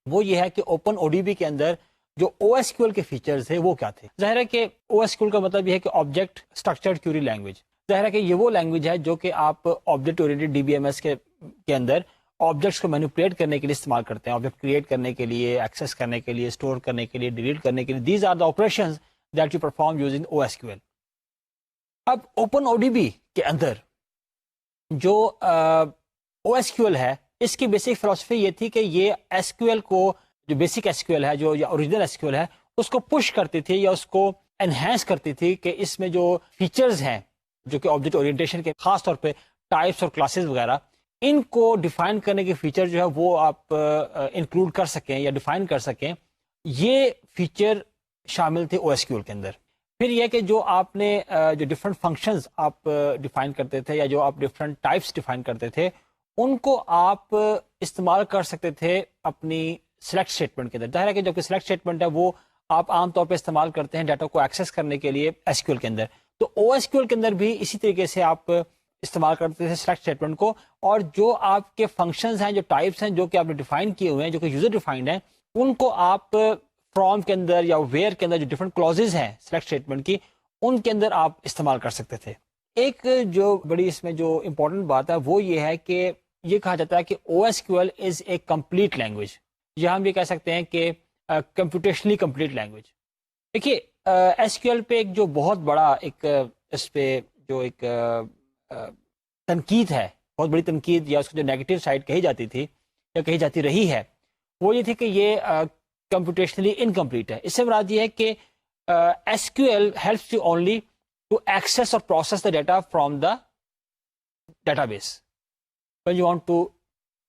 وہ یہ ہے کہ اوپن او ڈی بی کے اندر جو او ایس کیو ایل کے فیچرز ہیں وہ کیا تھے. ظاہر ہے کہ او ایس کیو ایل کا مطلب یہ ہے کہ آبجیکٹ اسٹرکچرڈ کیوری لینگویج. ظاہر ہے کہ یہ وہ لینگویج ہے جو کہ آپ object oriented D B M S کے اندر آبجیکٹس کو مینیپولیٹ کرنے کے لیے استعمال کرتے ہیں, آبجیکٹ کریٹ کرنے کے لیے, ایکسیس کرنے کے لیے, اسٹور کرنے کے لیے, ڈیلیٹ کرنے کے لیے. These are the operations that you perform using O S Q L. اب اوپن او ڈی بی کے اندر جو او ایس کیو ایل ہے اس کی بیسک فلسفی یہ تھی کہ یہ ایس کیو ایل کو جو بیسک ایس کیو ایل ہے جو یا اوریجنل ایس کیو ایل ہے اس کو پش کرتی تھی یا اس کو انہینس کرتی تھی کہ اس میں جو فیچرز ہیں جو کہ آبجیکٹ اورینٹیشن کے خاص طور پہ ٹائپس اور کلاسز وغیرہ ان کو ڈیفائن کرنے کے فیچر جو ہے وہ آپ انکلوڈ کر سکیں یا ڈیفائن کر سکیں. یہ فیچر شامل تھے او ایس کیو ایل کے اندر. پھر یہ کہ جو آپ نے جو ڈفرینٹ فنکشنز آپ ڈیفائن کرتے تھے یا جو آپ ڈفرینٹ ٹائپس ڈیفائن کرتے تھے ان کو آپ استعمال کر سکتے تھے اپنی سلیکٹ اسٹیٹمنٹ کے اندر. ظاہر ہے کہ جو کہ سلیکٹ اسٹیٹمنٹ ہے وہ آپ عام طور پہ استعمال کرتے ہیں ڈیٹا کو ایکسیس کرنے کے لیے ایس کیو ایل کے اندر. تو او ایس کیو ایل کے اندر بھی اسی طریقے سے آپ استعمال کرتے تھے سلیکٹ اسٹیٹمنٹ کو, اور جو آپ کے فنکشنز ہیں, جو ٹائپس ہیں جو کہ آپ نے ڈیفائن کیے ہوئے ہیں, جو کہ یوزر ڈیفائنڈ ہیں, ان کو آپ فرام کے اندر یا ویئر کے اندر جو ڈفرنٹ کلوزز ہیں سلیکٹ اسٹیٹمنٹ کی, ان کے اندر آپ استعمال کر سکتے تھے. ایک جو بڑی اس میں جو امپورٹنٹ بات ہے وہ یہ ہے کہ یہ کہا جاتا ہے کہ O S Q L is a complete language, یا ہم یہ کہہ سکتے ہیں کہ کمپیوٹیشنلی کمپلیٹ لینگویج. دیکھیے ایس کیو ایل پہ ایک جو بہت بڑا ایک اس پہ جو ایک تنقید ہے, بہت بڑی تنقید, یا اس کی جو نیگیٹو سائڈ کہی جاتی تھی یا کہی جاتی رہی ہے, وہ یہ تھی کہ یہ کمپیوٹیشنلی انکمپلیٹ ہے. اس سے مراد یہ ہے کہ S Q L helps you only to access or process the data from the database. when you want to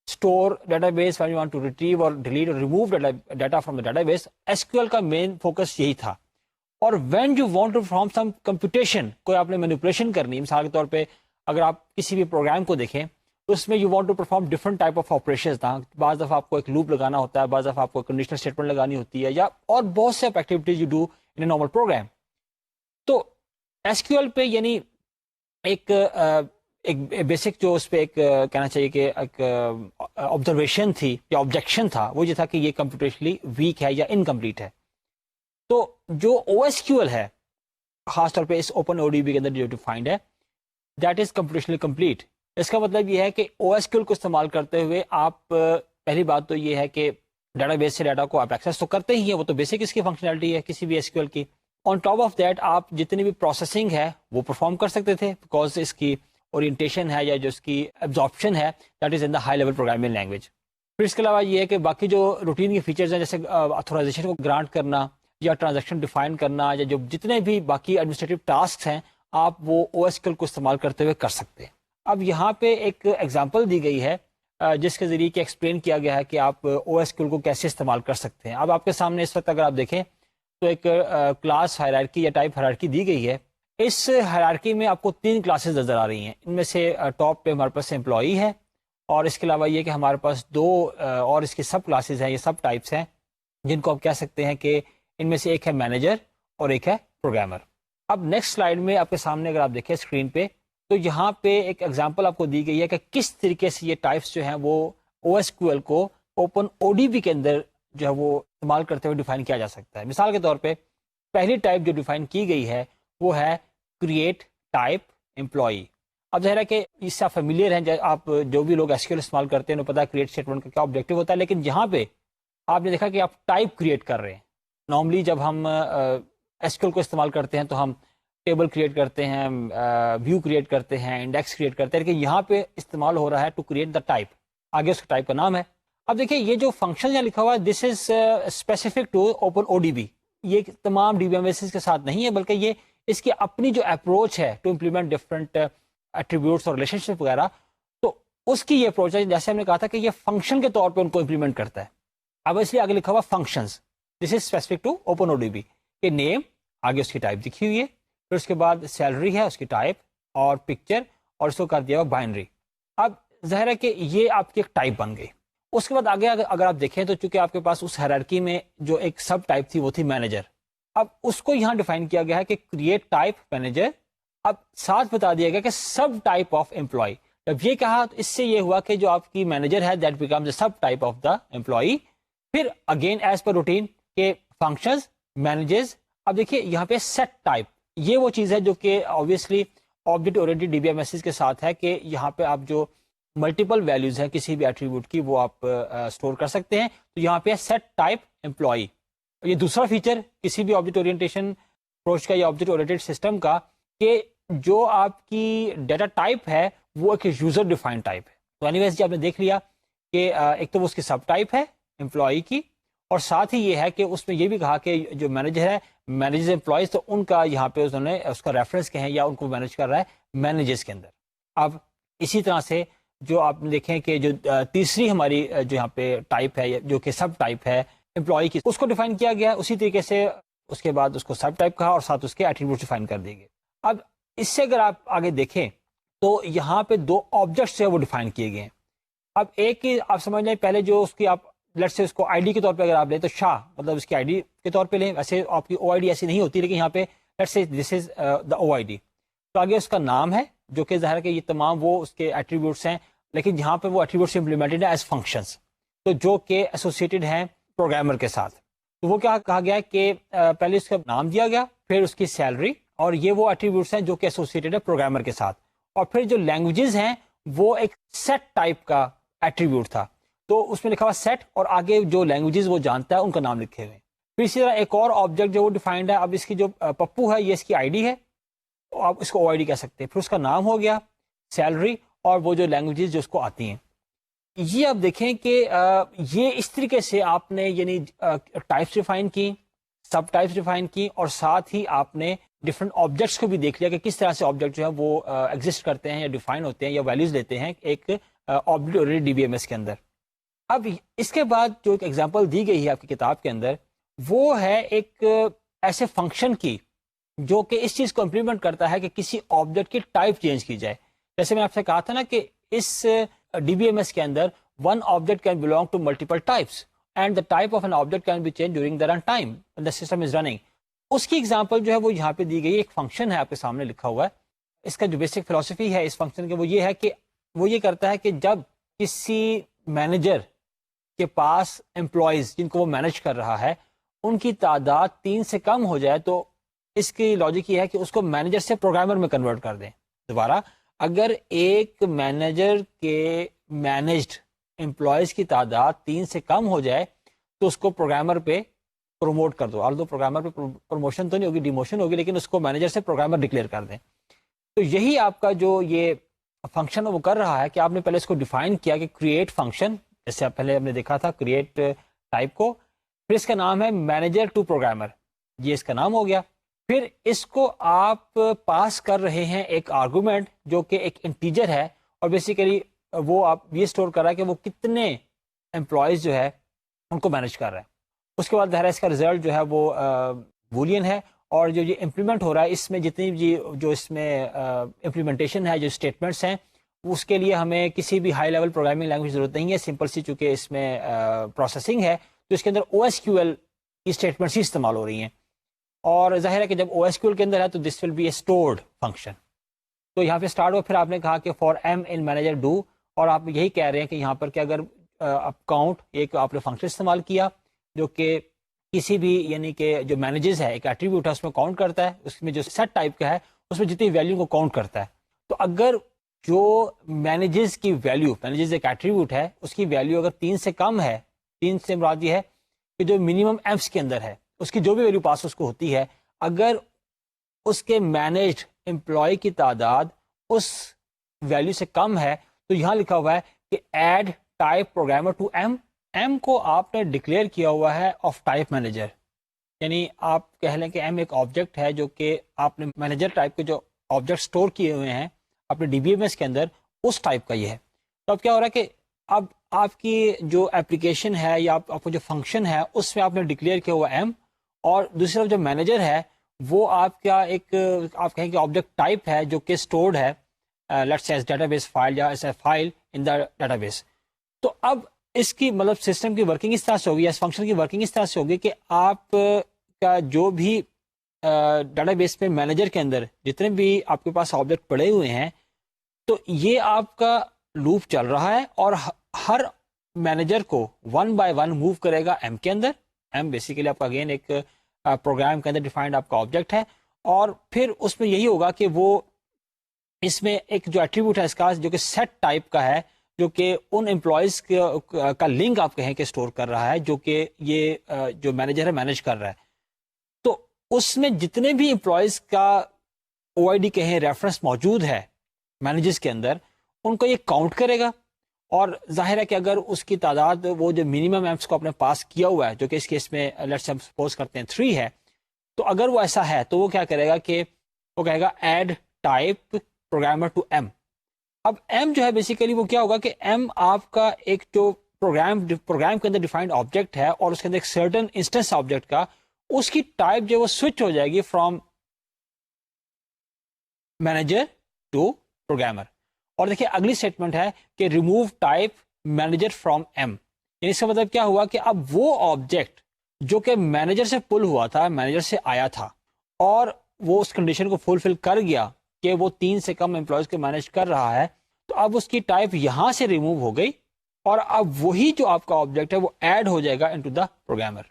store database, when you want to retrieve or delete or remove data from the database, SQL کا main focus یہی تھا. اور when you want to perform some computation, کوئی آپ نے manipulation کرنی, مثال کے طور پہ اگر آپ کسی بھی پروگرام کو دیکھیں تو اس میں you want to perform different type of operations تھا. بعض دفعہ آپ کو ایک لوپ لگانا ہوتا ہے, بعض دفعہ آپ کو conditional statement لگانی ہوتی ہے, یا اور بہت سے activities you do in a normal program. تو SQL پہ یعنی ایک بیسک جو اس پہ ایک کہنا چاہیے کہ ایک آبزرویشن تھی یا آبجیکشن تھا, وہ یہ تھا کہ یہ کمپیوٹیشنلی ویک ہے یا انکمپلیٹ ہے. تو جو او ایس کیو ایل ہے خاص طور پہ اس اوپن او ڈی بی کے اندر جو ڈیفائنڈ ہے, دیٹ از کمپیوٹیشنلی کمپلیٹ. اس کا مطلب یہ ہے کہ او ایس کیو ایل کو استعمال کرتے ہوئے آپ پہلی بات تو یہ ہے کہ ڈیٹا بیس سے ڈیٹا کو آپ ایکسیس تو کرتے ہی ہیں, وہ تو بیسک اس کی فنکشنلٹی ہے کسی بھی ایس کیو ایل کی. آن ٹاپ آف دیٹ آپ جتنی بھی پروسیسنگ ہے وہ پرفارم کر سکتے تھے, بیکاز اس کی اورینٹیشن ہے یا جو اس کی ایبزارپشن ہے that is in the high level programming language. پھر اس کے علاوہ یہ ہے کہ باقی جو روٹین کے فیچرز ہیں, جیسے آتھورائزیشن کو گرانٹ کرنا یا ٹرانزیکشن ڈیفائن کرنا, یا جو جتنے بھی باقی ایڈمنسٹریٹو ٹاسک ہیں, آپ وہ او ایس کیو ایل کو استعمال کرتے ہوئے کر سکتے ہیں. اب یہاں پہ ایک ایگزامپل دی گئی ہے جس کے ذریعے کہ ایکسپلین کیا گیا ہے کہ آپ او ایس کیو ایل کو کیسے استعمال کر سکتے ہیں. اب آپ کے سامنے اس وقت اگر آپ دیکھیں تو ایک کلاس ہائرارکی یا ٹائپ ہائرارکی دی گئی ہے. اس ہائرارکی میں آپ کو 3 کلاسز نظر آ رہی ہیں. ان میں سے ٹاپ پہ ہمارے پاس امپلائی ہے, اور اس کے علاوہ یہ کہ ہمارے پاس 2 اور اس کی سب کلاسز ہیں, یہ سب ٹائپس ہیں جن کو آپ کہہ سکتے ہیں کہ ان میں سے ایک ہے مینیجر اور ایک ہے پروگرامر. اب نیکسٹ سلائیڈ میں آپ کے سامنے اگر آپ دیکھیں اسکرین پہ, تو یہاں پہ ایک ایگزامپل آپ کو دی گئی ہے کہ کس طریقے سے یہ ٹائپس جو ہیں وہ او ایس کیو ایل کو اوپن او ڈی بی کے اندر جو ہے وہ استعمال کرتے ہوئے ڈیفائن کیا جا سکتا ہے. مثال کے طور پہ پہلی ٹائپ جو ڈیفائن کی گئی ہے وہ ہے کریٹ ٹائپ امپلائی. اب ظاہر ہے کہ اس سے آپ فیملیئر ہیں, آپ جو بھی لوگ ایس کیو ایل استعمال کرتے ہیں انہیں پتا ہے کریٹ اسٹیٹمنٹ کا کیا آبجیکٹو ہوتا ہے, لیکن یہاں پہ آپ نے دیکھا کہ آپ ٹائپ کریٹ کر رہے ہیں. نارملی جب ہم ایس کیو ایل کو استعمال کرتے ہیں تو ہم ٹیبل کریٹ کرتے ہیں, ویو کریٹ کرتے ہیں, انڈیکس کریٹ کرتے ہیں, لیکن یہاں پہ استعمال ہو رہا ہے ٹو کریٹ دا ٹائپ. آگے اس کا ٹائپ کا نام ہے. اب دیکھیں یہ جو فنکشن یہاں لکھا ہوا ہے this is specific to open O D B, یہ تمام ڈی بی ایم ایس کے ساتھ نہیں ہے, بلکہ یہ اس کی اپنی جو اپروچ ہے ٹو امپلیمنٹ ڈفرنٹ ایٹریبیوٹس اور ریلیشن شپ وغیرہ, تو اس کی یہ اپروچ ہے. جیسے ہم نے کہا تھا کہ یہ فنکشن کے طور پہ ان کو امپلیمنٹ کرتا ہے. اب اس لیے آگے لکھا ہوا functions, this is specific to open O D B. کہ نیم, آگے اس کی ٹائپ لکھی ہوئی ہے, پھر اس کے بعد سیلری ہے اس کی ٹائپ, اور پکچر, اور اس کو کر دیا ہوا بائنری. اب ظاہر ہے کہ یہ آپ کی ایک ٹائپ بن گئی. اس کے بعد آگے اگر آپ دیکھیں تو چونکہ آپ کے پاس اس ہیرارکی میں جو ایک سب ٹائپ تھی وہ تھی مینیجر. اب اس کو یہاں ڈیفائن کیا گیا ہے کہ کریٹ ٹائپ مینیجر. اب ساتھ بتا دیا گیا کہ سب ٹائپ آف امپلائی. جب یہ کہا تو اس سے یہ ہوا کہ جو آپ کی مینیجر ہے that becomes a subtype of the employee. پھر اگین ایز پر روٹین کے فنکشنز مینیجرز. اب دیکھیے یہاں پہ سیٹ ٹائپ, یہ وہ چیز ہے جو کہ obviously object oriented D B M S کے ساتھ ہے کہ یہاں پہ آپ جو ملٹیپل ویلیوز ہیں کسی بھی ایٹریبیوٹ کی وہ آپ اسٹور کر سکتے ہیں. تو یہاں پہ سیٹ ٹائپ امپلائی. یہ دوسرا فیچر کسی بھی آبجیکٹ اورینٹیشن اپروچ کا یا آبجیکٹ اورینٹڈ سسٹم کا, کہ جو آپ کی ڈیٹا ٹائپ ہے وہ ایک یوزر ڈیفائنڈ ٹائپ ہے. تو اینی ویز جی آپ نے دیکھ لیا کہ ایک تو وہ اس کی سب ٹائپ ہے امپلائی کی, اور ساتھ ہی یہ ہے کہ اس میں یہ بھی کہا کہ جو مینیجر ہے مینیجر امپلائیز, تو ان کا یہاں پہ انہوں نے اس کا ریفرنس کہیں یا ان کو مینیج کر رہا ہے مینیجرز کے اندر. اب اسی طرح سے جو آپ دیکھیں کہ جو تیسری ہماری جو یہاں پہ ٹائپ ہے جو کہ سب ٹائپ ہے امپلائی کی, اس کو ڈیفائن کیا گیا. اسی طریقے سے اس کے بعد اس کو سب ٹائپ کہا اور ساتھ اس کے ایٹریبیوٹ ڈیفائن کر دیے گئے. اب اس سے اگر آپ آگے دیکھیں تو یہاں پہ 2 آبجیکٹس ہیں وہ ڈیفائن کیے گئے ہیں. اب ایک ہی آپ سمجھ لیں, پہلے جو اس کی آپ لیٹ سے اس کو آئی ڈی کے طور پہ اگر آپ لیں تو شاہ مطلب اس کی آئی ڈی کے طور پہ لیں. ویسے آپ کی او آئی ڈی ایسی نہیں ہوتی, لیکن یہاں پہ لیٹ سے دس is the O I D. تو آگے اس کا نام ہے جو کہ ظاہر ہے کہ یہ تمام وہ اس کے ایٹریبیوٹس ہیں، لیکن یہاں پہ وہ ایٹریبیوٹس امپلیمنٹڈ ہے ایز فنکشنز، تو جو کہ ایسوسیٹڈ ہیں پروگرامر کے ساتھ. تو وہ کیا کہا گیا ہے کہ پہلے اس کا نام دیا گیا، پھر اس کی سیلری، اور یہ وہ ایٹریبیوٹس ہیں جو کہ ایسوسیٹڈ ہے پروگرامر کے ساتھ. اور پھر جو لینگویجز ہیں وہ ایک سیٹ ٹائپ کا ایٹریبیوٹ تھا، تو اس میں لکھا ہوا سیٹ، اور آگے جو لینگویجز وہ جانتا ہے ان کا نام لکھے ہوئے. پھر اسی طرح ایک اور آبجیکٹ جو وہ ڈیفائنڈ ہے، اب اس کی جو پپو ہے یہ اس کی آئی ڈی ہے، آپ اس کو او آئی ڈی کہہ سکتے ہیں. پھر اس کا نام ہو گیا، سیلری، اور وہ جو لینگویجز جو اس کو آتی ہیں. یہ آپ دیکھیں کہ یہ اس طریقے سے آپ نے یعنی ٹائپس ڈیفائن کی، سب ٹائپس ڈیفائن کی، اور ساتھ ہی آپ نے ڈفرنٹ آبجیکٹس کو بھی دیکھ لیا کہ کس طرح سے آبجیکٹ جو ہے وہ ایگزسٹ کرتے ہیں یا ڈیفائن ہوتے ہیں یا ویلیوز لیتے ہیں ایک object D B M S کے اندر. اب اس کے بعد جو ایک ایگزامپل دی گئی ہے آپ کی کتاب کے اندر، وہ ہے ایک ایسے فنکشن کی جو کہ اس چیز کو امپلیمنٹ کرتا ہے کہ کسی آبجیکٹ کی ٹائپ چینج کی جائے. جیسے میں آپ سے کہا تھا نا کہ اس ڈی بی ایم ایس کے اندر one object can belong to multiple types and the type of an object can be change during the run time the system is running. اس کی ایگزامپل جو ہے وہ یہاں پہ دی گئی. ایک فنکشن ہے آپ کے سامنے لکھا ہوا ہے. اس کا جو بیسک فلسفی ہے اس فنکشن کے وہ یہ ہے کہ وہ یہ کرتا ہے کہ جب کسی مینیجر کے پاس امپلائیز جن کو وہ مینیج کر رہا ہے ان کی تعداد 3 سے کم ہو جائے تو اس کی لاجک یہ ہے کہ اس کو مینیجر سے پروگرامر میں کنورٹ کر دیں. دوبارہ، اگر ایک مینیجر کے مینیجڈ امپلائیز کی تعداد 3 سے کم ہو جائے تو اس کو پروگرامر پہ پروموٹ کر دو. آلدو پروگرامر پہ پروموشن تو نہیں ہوگی، ڈیموشن ہوگی، لیکن اس کو مینیجر سے پروگرامر ڈکلیئر کر دیں. تو یہی آپ کا جو یہ فنکشن وہ کر رہا ہے کہ آپ نے پہلے اس کو ڈیفائن کیا کہ کریٹ فنکشن، جیسے آپ پہلے ہم نے دیکھا تھا کریٹ ٹائپ کو، پھر اس کا نام ہے مینیجر ٹو پروگرامر، یہ اس کا نام ہو گیا. پھر اس کو آپ پاس کر رہے ہیں ایک آرگومنٹ جو کہ ایک انٹیجر ہے، اور بیسیکلی وہ آپ یہ اسٹور کر رہا ہے کہ وہ کتنے امپلائیز جو ہے ان کو مینیج کر رہا ہے. اس کے بعد ظاہر ہے اس کا رزلٹ جو ہے وہ بولین ہے، اور جو یہ امپلیمنٹ ہو رہا ہے اس میں جتنی بھی جو اس میں امپلیمنٹیشن ہے، جو اسٹیٹمنٹس ہیں، اس کے لیے ہمیں کسی بھی ہائی لیول پروگرامنگ لینگویج ضرورت نہیں ہے. سمپل سی چونکہ اس میں پروسیسنگ ہے تو اس کے اندر او ایس کیو ایل کی اسٹیٹمنٹس ہی استعمال ہو رہی ہیں. اور ظاہر ہے کہ جب او ایس کیو ایل کے اندر ہے تو this will be a stored function. تو یہاں پہ اسٹارٹ ہو، پھر آپ نے کہا کہ for M in manager do, اور آپ یہی کہہ رہے ہیں کہ یہاں پر کہ اگر کاؤنٹ ایک آپ نے فنکشن استعمال کیا جو کہ کسی بھی یعنی کہ جو مینیجز ہے ایک ایٹریبیوٹ ہے اس میں کاؤنٹ کرتا ہے، اس میں جو سیٹ ٹائپ کا ہے اس میں جتنی ویلیو کو کاؤنٹ کرتا ہے. تو اگر جو مینیجز کی ویلیو، مینیجز ایک ایٹریبیوٹ ہے اس کی ویلیو اگر 3 سے کم ہے، 3 سے مراد یہ ہے کہ جو منیمم ایمس کے اندر ہے اس کی جو بھی ویلیو پاس اس کو ہوتی ہے، اگر اس کے مینیجڈ امپلائی کی تعداد اس ویلیو سے کم ہے تو یہاں لکھا ہوا ہے کہ add type programmer to M. M کو آپ نے ڈکلیئر کیا ہوا ہے آف ٹائپ مینیجر، یعنی آپ کہہ لیں کہ ایم ایک آبجیکٹ ہے جو کہ آپ نے مینیجر ٹائپ کے جو آبجیکٹ اسٹور کیے ہوئے ہیں اپنے ڈی بی ایم ایس کے اندر اس ٹائپ کا یہ ہے. تو اب کیا ہو رہا ہے کہ اب آپ کی جو اپلیکیشن ہے یا آپ کو جو فنکشن ہے اس میں آپ نے ڈکلیئر کیا ہوا ایم، اور دوسری طرف جو مینیجر ہے وہ آپ کا ایک آپ کہیں کہ آبجیکٹ ٹائپ ہے جو کہ اسٹورڈ ہے let's say as database file یا as a file in the database. تو اب اس کی مطلب سسٹم کی ورکنگ اس طرح سے ہوگی، اس فنکشن کی ورکنگ اس طرح سے ہوگی کہ آپ کا جو بھی ڈیٹا بیس میں مینیجر کے اندر جتنے بھی آپ کے پاس آبجیکٹ پڑے ہوئے ہیں تو یہ آپ کا لوپ چل رہا ہے اور ہر مینیجر کو 1 by 1 موو کرے گا ایم کے اندر. ایم بیسیکلی آپ کا اگین ایک پروگرام کے اندر ڈیفائنڈ آپ کا آبجیکٹ ہے، اور پھر اس میں یہی ہوگا کہ وہ اس میں ایک جو ایٹریبیوٹ ہے اس کا جو کہ سیٹ ٹائپ کا ہے جو کہ ان امپلائیز کا لنک آپ کہیں کہ اسٹور کر رہا ہے جو کہ یہ جو مینیجر ہے مینیج کر رہا ہے. تو اس میں جتنے بھی امپلائیز کا او آئی ڈی کہیں ریفرنس موجود ہے مینیجرز کے اندر ان کو یہ کاؤنٹ کرے گا، اور ظاہر ہے کہ اگر اس کی تعداد وہ جو منیمم ایمس کو آپ نے پاس کیا ہوا ہے جو کہ اس کیس میں لیٹس ہم سپوز کرتے ہیں 3 ہے، تو اگر وہ ایسا ہے تو وہ کیا کرے گا کہ وہ کہے گا add type programmer to M. اب ایم جو ہے بیسیکلی وہ کیا ہوگا کہ ایم آپ کا ایک جو پروگرام کے اندر ڈیفائنڈ آبجیکٹ ہے اور اس کے اندر ایک سرٹن انسٹنس آبجیکٹ کا اس کی ٹائپ جو وہ سوئچ ہو جائے گی فرام مینیجر ٹو پروگرامر. اور دیکھیے اگلی اسٹیٹمنٹ ہے کہ remove type manager from M, یعنی اس کا مطلب کیا ہوا کہ اب وہ آبجیکٹ جو کہ مینیجر سے پل ہوا تھا، مینیجر سے آیا تھا اور وہ اس کنڈیشن کو فلفل کر گیا کہ وہ 3 سے کم امپلائیز کو مینیج کر رہا ہے، تو اب اس کی ٹائپ یہاں سے ریموو ہو گئی اور اب وہی جو آپ کا آبجیکٹ ہے وہ ایڈ ہو جائے گا انٹو دا پروگرامر.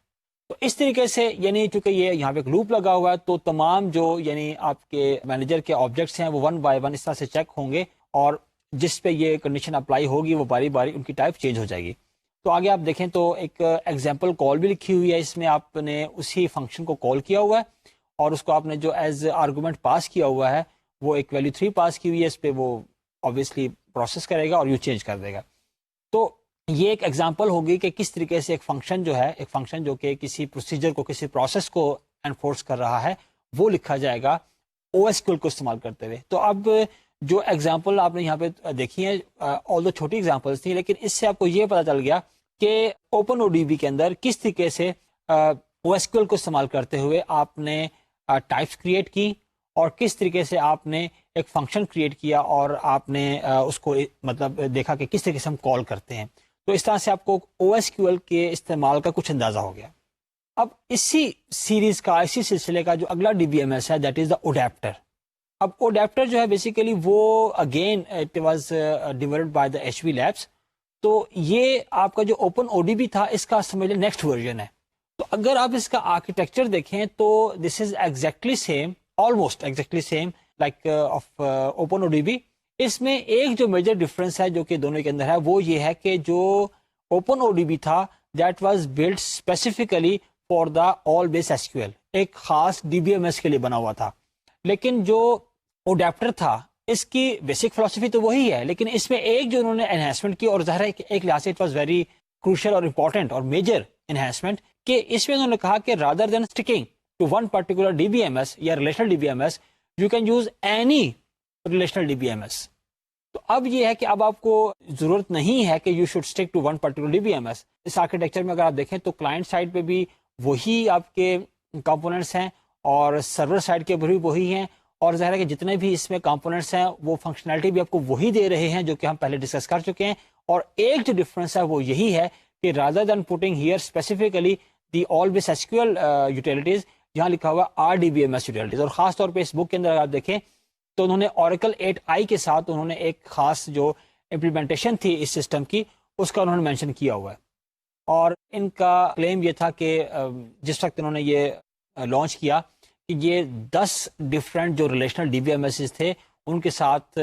تو اس طریقے سے یعنی چونکہ یہ یہاں پہ ایک لوپ لگا ہوا ہے تو تمام جو یعنی آپ کے مینیجر کے آبجیکٹس ہیں وہ 1 بائی 1 اس طرح سے چیک ہوں گے اور جس پہ یہ کنڈیشن اپلائی ہوگی وہ باری باری ان کی ٹائپ چینج ہو جائے گی. تو آگے آپ دیکھیں تو ایک ایگزامپل کال بھی لکھی ہوئی ہے، اس میں آپ نے اسی فنکشن کو کال کیا ہوا ہے اور اس کو آپ نے جو ایز آرگومنٹ پاس کیا ہوا ہے وہ ایک ویلیو 3 پاس کی ہوئی ہے، اس پہ وہ آبویسلی پروسیس کرے گا اور یو چینج کر دے گا. تو یہ ایک ایگزامپل ہوگی کہ کس طریقے سے ایک فنکشن جو ہے، ایک فنکشن جو کہ کسی پروسیجر کو، کسی پروسیس کو انفورس کر رہا ہے، وہ لکھا جائے گا او ایس کیو ایل کو استعمال کرتے ہوئے. تو اب جو ایگزامپل آپ نے یہاں پہ دیکھی ہے آلدو چھوٹی ایگزامپلس تھیں، لیکن اس سے آپ کو یہ پتا چل گیا کہ اوپن او ڈی بی کے اندر کس طریقے سے او ایس کیو ایل کو استعمال کرتے ہوئے آپ نے ٹائپس کریٹ کی اور کس طریقے سے آپ نے ایک فنکشن کریٹ کیا اور آپ نے اس کو مطلب دیکھا کہ کس طریقے سے ہم کال کرتے ہیں. تو اس طرح سے آپ کو او ایس کیو ایل کے استعمال کا کچھ اندازہ ہو گیا. اب اسی سیریز کا، اسی سلسلے کا جو اگلا ڈی بی ایم ایس ہے دیٹ از دا اوڈیپٹر. اب اوڈیپٹر جو ہے بیسیکلی وہ again it was developed by the H V labs. تو یہ آپ کا جو اوپن او ڈی بی تھا اس کا سمجھ لیں نیکسٹ ورژن ہے. تو اگر آپ اس کا آرکیٹیکچر دیکھیں تو this is exactly same, almost exactly same like of open O D B. اس میں ایک جو میجر ڈفرنس ہے جو کہ دونوں کے اندر ہے وہ یہ ہے کہ جو اوپن او ڈی بی تھا that was built specifically for the all base S Q L, ایک خاص ڈی بی ایم ایس کے لیے بنا ہوا تھا. لیکن جو اوڈیپٹر تھا اس کی بیسک فلسفی تو وہی ہے، لیکن اس میں ایک جو انہوں نے انہینسمنٹ کی اور ظاہر ہے کہ ایک لحاظ سے اٹ واز ویری کروشل اور امپورٹنٹ اور میجر انہینسمنٹ کہ اس میں انہوں نے کہا کہ rather than sticking to one particular D B M S یا relational D B M S you can use any relational D B M S. تو اب یہ ہے کہ اب آپ کو ضرورت نہیں ہے کہ you should stick to one particular D B M S. اس آرکیٹیکچر میں اگر آپ دیکھیں تو کلائنٹ سائڈ پہ بھی وہی آپ کے کمپوننٹس ہیں اور سرور سائڈ کے بھی وہی ہیں اور ظاہر ہے کہ جتنے بھی اس میں کمپوننٹس ہیں وہ فنکشنالٹی بھی آپ کو وہی دے رہے ہیں جو کہ ہم پہلے ڈسکس کر چکے ہیں. اور ایک جو ڈفرنس ہے وہ یہی ہے کہ rather than putting here specifically the all base S Q L utilities, یہاں لکھا ہوا R D B M S utilities. اور خاص طور پہ اس بک کے اندر آپ دیکھیں تو انہوں نے اوریکل 8i کے ساتھ انہوں نے ایک خاص جو امپلیمنٹیشن تھی اس سسٹم کی اس کا انہوں نے مینشن کیا ہوا ہے. اور ان کا کلیم یہ تھا کہ جس وقت انہوں نے یہ لانچ کیا کہ یہ 10 ڈفرینٹ جو relational D B M S تھے ان کے ساتھ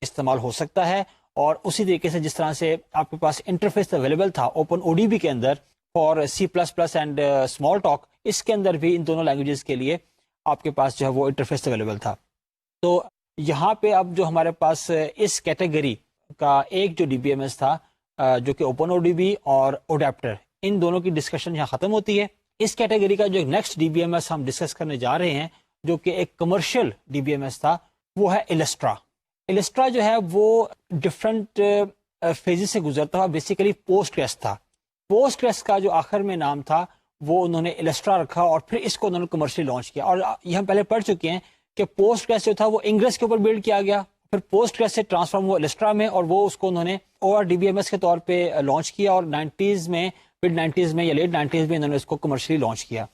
استعمال ہو سکتا ہے. اور اسی طریقے سے جس طرح سے آپ کے پاس انٹرفیس اویلیبل تھا اوپن او ڈی بی کے اندر for C plus plus and Smalltalk, اس کے اندر بھی ان دونوں لینگویجز کے لیے آپ کے پاس جو ہے وہ انٹرفیس اویلیبل تھا. تو یہاں پہ اب جو ہمارے پاس اس کیٹیگری کا ایک جو ڈی بی ایم ایس تھا جو کہ اوپن او ڈی بی اور اوڈیپٹر، ان دونوں کی ڈسکشن یہاں ختم ہوتی ہے. اس کیٹیگری کا جو next D B M S ہم ڈسکس کرنے جا رہے ہیں جو کہ ایک commercial D B M S تھا وہ ہے السٹرا. السٹرا جو ہے وہ ڈفرنٹ فیزز سے گزرتا ہوا بیسیکلی پوسٹ گریس تھا. پوسٹ گریس کا جو آخر میں نام تھا وہ انہوں نے السٹرا رکھا اور پھر اس کو انہوں نے کمرشلی لانچ کیا. اور یہ ہم پہلے پڑھ چکے ہیں کہ پوسٹ گریس جو تھا وہ انگریس کے اوپر بلڈ کیا گیا، پھر پوسٹ گریس سے ٹرانسفارم ہوا السٹرا میں اور وہ اس کو انہوں نے O R D B M S کے طور پہ لانچ کیا اور 90s میں مڈ 90s میں یا لیٹ 90s میں انہوں نے اس کو کمرشلی لانچ کیا.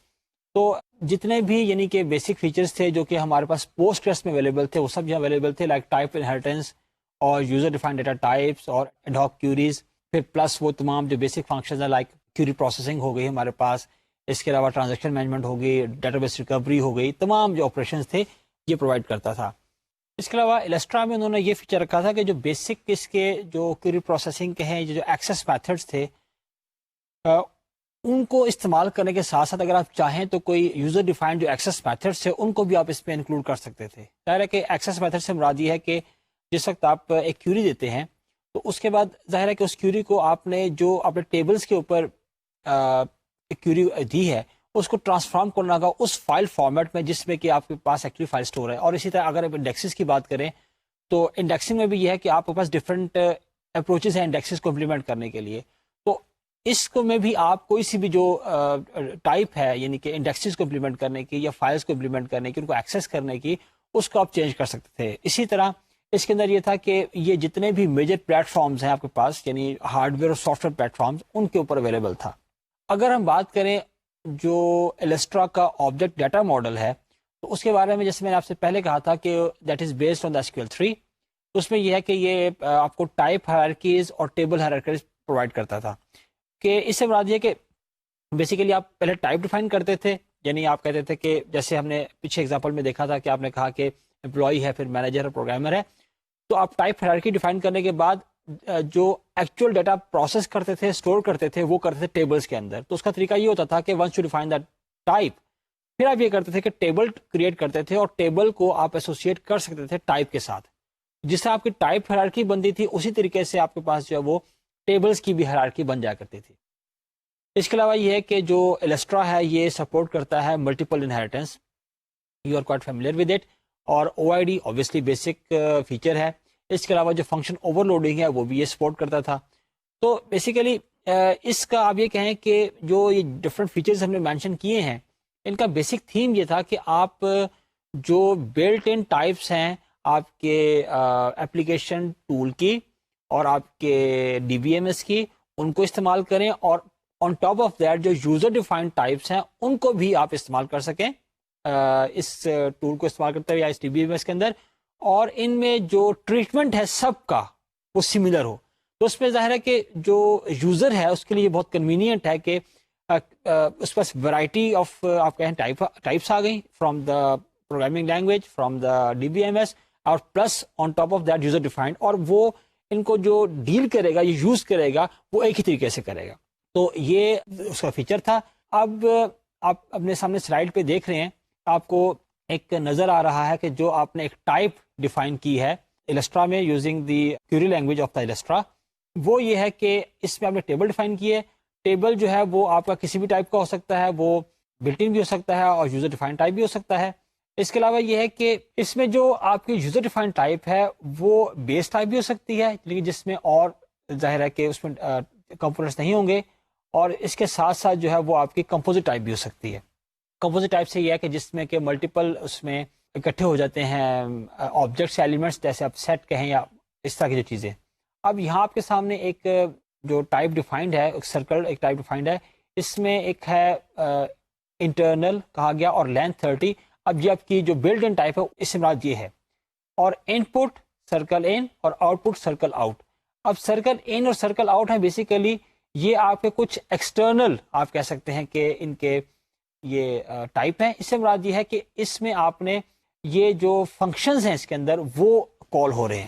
تو جتنے بھی یعنی کہ بیسک فیچرز تھے جو کہ ہمارے پاس پوسٹ گریس میں اویلیبل تھے وہ سب یہاں اویلیبل تھے، لائک ٹائپ انہیریٹنس اور یوزر ڈیفائنڈ ڈیٹا ٹائپس اور ایڈ ہاک کیوریز، پھر پلس وہ تمام جو بیسک فنکشنز ہیں لائک کیوری پروسیسنگ ہو گئی ہمارے پاس، اس کے علاوہ ٹرانزیکشن مینجمنٹ ہو گئی، ڈیٹا بیس ریکوری ہو گئی، تمام جو آپریشنز تھے یہ پرووائڈ کرتا تھا. اس کے علاوہ السٹرا میں انہوں نے یہ فیچر رکھا تھا کہ جو بیسک اس کے جو کیوری پروسیسنگ کے ہیں جو ایکسیس میتھڈس تھے ان کو استعمال کرنے کے ساتھ ساتھ اگر آپ چاہیں تو کوئی یوزر ڈیفائنڈ جو ایکسیس میتھڈس تھے ان کو بھی آپ اس میں انکلوڈ کر سکتے تھے. ظاہر ہے کہ ایکسیس میتھڈ سے مراد یہ ہے کہ جس وقت آپ ایک کیوری دیتے ہیں تو اس کے بعد ظاہر ہے کہ اس کیوری کو آپ نے جو اپنے ٹیبلز کے اوپر ایک کیوری دی ہے اس کو ٹرانسفارم کرنا ہوگا اس فائل فارمیٹ میں جس میں کہ آپ کے پاس ایکچولی فائل سٹور ہے. اور اسی طرح اگر آپ انڈیکسز کی بات کریں تو انڈیکسنگ میں بھی یہ ہے کہ آپ کے پاس ڈفرینٹ اپروچز ہیں انڈیکسز کو امپلیمنٹ کرنے کے لیے. تو اس کو میں بھی آپ کوئی سی بھی جو ٹائپ ہے یعنی کہ انڈیکسز کو امپلیمنٹ کرنے کی یا فائلز کو امپلیمنٹ کرنے کی، ان کو ایکسیس کرنے کی، اس کو آپ چینج کر سکتے تھے. اسی طرح اس کے اندر یہ تھا کہ یہ جتنے بھی میجر پلیٹ فارمز ہیں آپ کے پاس یعنی ہارڈ ویئر اور سافٹ ویئر پلیٹ فارمز ان کے اوپر اویلیبل تھا. اگر ہم بات کریں جو السٹرا کا آبجیکٹ ڈیٹا ماڈل ہے تو اس کے بارے میں جیسے میں نے آپ سے پہلے کہا تھا کہ that is based on the SQL3. اس میں یہ ہے کہ یہ آپ کو ٹائپ ہائرارکیز اور ٹیبل ہائرارکیز پرووائڈ کرتا تھا. کہ اس سے مراد یہ کہ بیسیکلی آپ پہلے ٹائپ ڈیفائن کرتے تھے, یعنی آپ کہتے تھے کہ جیسے ہم نے پیچھے ایگزامپل میں دیکھا تھا کہ آپ نے کہا کہ امپلائی ہے, پھر مینیجر اور پروگرامر ہے, تو آپ ٹائپ ہائرارکی ڈیفائن کرنے کے بعد جو ایکچوئل ڈیٹا پروسیس کرتے تھے, اسٹور کرتے تھے, وہ کرتے تھے ٹیبلز کے اندر. تو اس کا طریقہ یہ ہوتا تھا کہ once you define that type, پھر آپ یہ کرتے تھے کہ ٹیبل کریٹ کرتے تھے اور ٹیبل کو آپ ایسوسیٹ کر سکتے تھے ٹائپ کے ساتھ. جس سے آپ کی ٹائپ ہائرارکی بنتی تھی, اسی طریقے سے آپ کے پاس جو ہے وہ ٹیبلز کی بھی ہائرارکی بن جایا کرتی تھی. اس کے علاوہ یہ ہے کہ جو السٹرا ہے یہ سپورٹ کرتا ہے multiple inheritance, you are quite familiar with it. اور OID obviously بیسک فیچر ہے. اس کے علاوہ جو فنکشن اوور لوڈنگ ہے وہ بھی یہ سپورٹ کرتا تھا. تو بیسیکلی اس کا آپ یہ کہیں کہ جو یہ ڈفرینٹ فیچرز ہم نے مینشن کیے ہیں, ان کا بیسک تھیم یہ تھا کہ آپ جو بلٹ ان ٹائپس ہیں آپ کے اپلیکیشن ٹول کی اور آپ کے DBMS کی, ان کو استعمال کریں, اور آن ٹاپ آف دیٹ جو یوزر ڈیفائنڈ ٹائپس ہیں ان کو بھی آپ استعمال کر سکیں اس ٹول کو استعمال کرتے ہوئے یا اس DBMS کے اندر, اور ان میں جو ٹریٹمنٹ ہے سب کا وہ سملر ہو. تو اس میں ظاہر ہے کہ جو یوزر ہے اس کے لیے بہت کنوینئنٹ ہے کہ اس پاس ورائٹی آف آپ کہیں ٹائپس آ گئیں from the programming language, from the DBMS, اور plus on top of that user defined, اور وہ ان کو جو ڈیل کرے گا, یہ یوز کرے گا, وہ ایک ہی طریقے سے کرے گا. تو یہ اس کا فیچر تھا. اب آپ اپنے سامنے سلائڈ پہ دیکھ رہے ہیں, آپ کو ایک نظر آ رہا ہے کہ جو آپ نے ایک ٹائپ ڈیفائن کی ہے السٹرا میں using the query language of the Illustra, وہ یہ ہے کہ اس میں آپ نے ٹیبل ڈیفائن کی ہے. ٹیبل جو ہے وہ آپ کا کسی بھی ٹائپ کا ہو سکتا ہے, وہ بلٹ ان بھی ہو سکتا ہے اور یوزر ڈیفائن ٹائپ بھی ہو سکتا ہے. اس کے علاوہ یہ ہے کہ اس میں جو آپ کی یوزر ڈیفائن ٹائپ ہے وہ بیس ٹائپ بھی ہو سکتی ہے, لیکن جس میں اور ظاہر ہے کہ اس میں کمپوننٹس نہیں ہوں گے, اور اس کے ساتھ ساتھ جو ہے وہ آپ کی کمپوزٹ ٹائپ بھی ہو سکتی ہے. کمپوزٹ ٹائپ سے یہ ہے کہ جس میں کہ ملٹیپل اس میں اکٹھے ہو جاتے ہیں آبجیکٹس ایلیمنٹس, جیسے آپ سیٹ کہیں یا اس طرح کی جو چیزیں. اب یہاں آپ کے سامنے ایک جو ٹائپ ڈیفائنڈ ہے, ایک سرکل ایک ٹائپ ڈیفائنڈ ہے, اس میں ایک ہے انٹرنل کہا گیا اور لینتھ 30. اب یہ آپ کی جو بلڈ ان ٹائپ ہے اس سے مراد یہ ہے, اور ان پٹ سرکل ان اور آؤٹ پٹ سرکل آؤٹ. اب سرکل ان اور سرکل آؤٹ ہیں بیسیکلی یہ آپ کے کچھ ایکسٹرنل آپ کہہ سکتے ہیں کہ ان کے یہ ٹائپ ہیں. اس سے مراد یہ ہے کہ اس میں آپ نے یہ جو فنکشنز ہیں اس کے اندر وہ کال ہو رہے ہیں.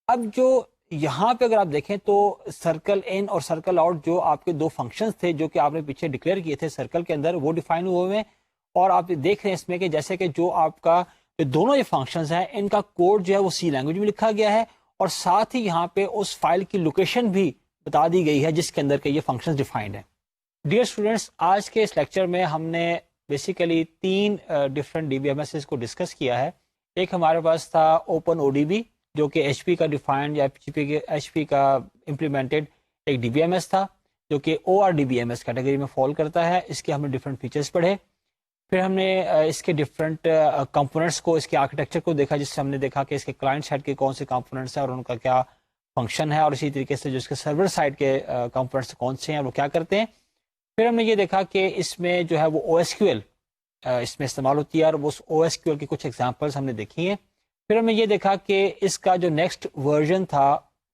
اب جو یہاں پہ اگر آپ دیکھیں تو سرکل ان اور سرکل آؤٹ جو آپ کے دو فنکشنز تھے جو کہ آپ نے پیچھے ڈکلیئر کیے تھے سرکل کے اندر, وہ ڈیفائن ہوئے ہیں. اور آپ دیکھ رہے ہیں اس میں کہ جیسے کہ جو آپ کا جو دونوں یہ فنکشنز ہیں ان کا کوڈ جو ہے وہ C لینگویج میں لکھا گیا ہے, اور ساتھ ہی یہاں پہ اس فائل کی لوکیشن بھی بتا دی گئی ہے جس کے اندر کہ یہ فنکشنز ڈیفائنڈ ہیں. ڈیئر اسٹوڈینٹس, آج کے اس لیکچر میں ہم نے بیسیکلی 3 ڈفرینٹ DBMSز کو ڈسکس کیا ہے. ایک ہمارے پاس تھا اوپن ODB جو کہ HP کا ڈیفائنڈ یا HP کا امپلیمنٹڈ ایک DBMS تھا جو کہ ORDBMS کیٹیگری میں فال کرتا ہے. اس کے ہم نے ڈفرینٹ فیچرز پڑھے. پھر ہم نے اس کے ڈفرینٹ کمپوننٹس کو, اس کے آرکیٹیکچر کو دیکھا, جس سے ہم نے دیکھا کہ اس کے کلائنٹ سائڈ کے کون سے کمپوننٹس ہیں اور ان کا کیا فنکشن ہے, اور اسی طریقے سے جو اس کے سرور سائڈ کے کمپوننٹس کون سے ہیں وہ کیا کرتے ہیں. پھر ہم نے یہ دیکھا کہ اس میں جو ہے وہ OSQL اس میں استعمال ہوتی ہے, اور وہ OSQL کی کچھ ایگزامپلس ہم نے دیکھی ہیں. پھر ہم نے یہ دیکھا کہ اس کا جو نیکسٹ ورژن تھا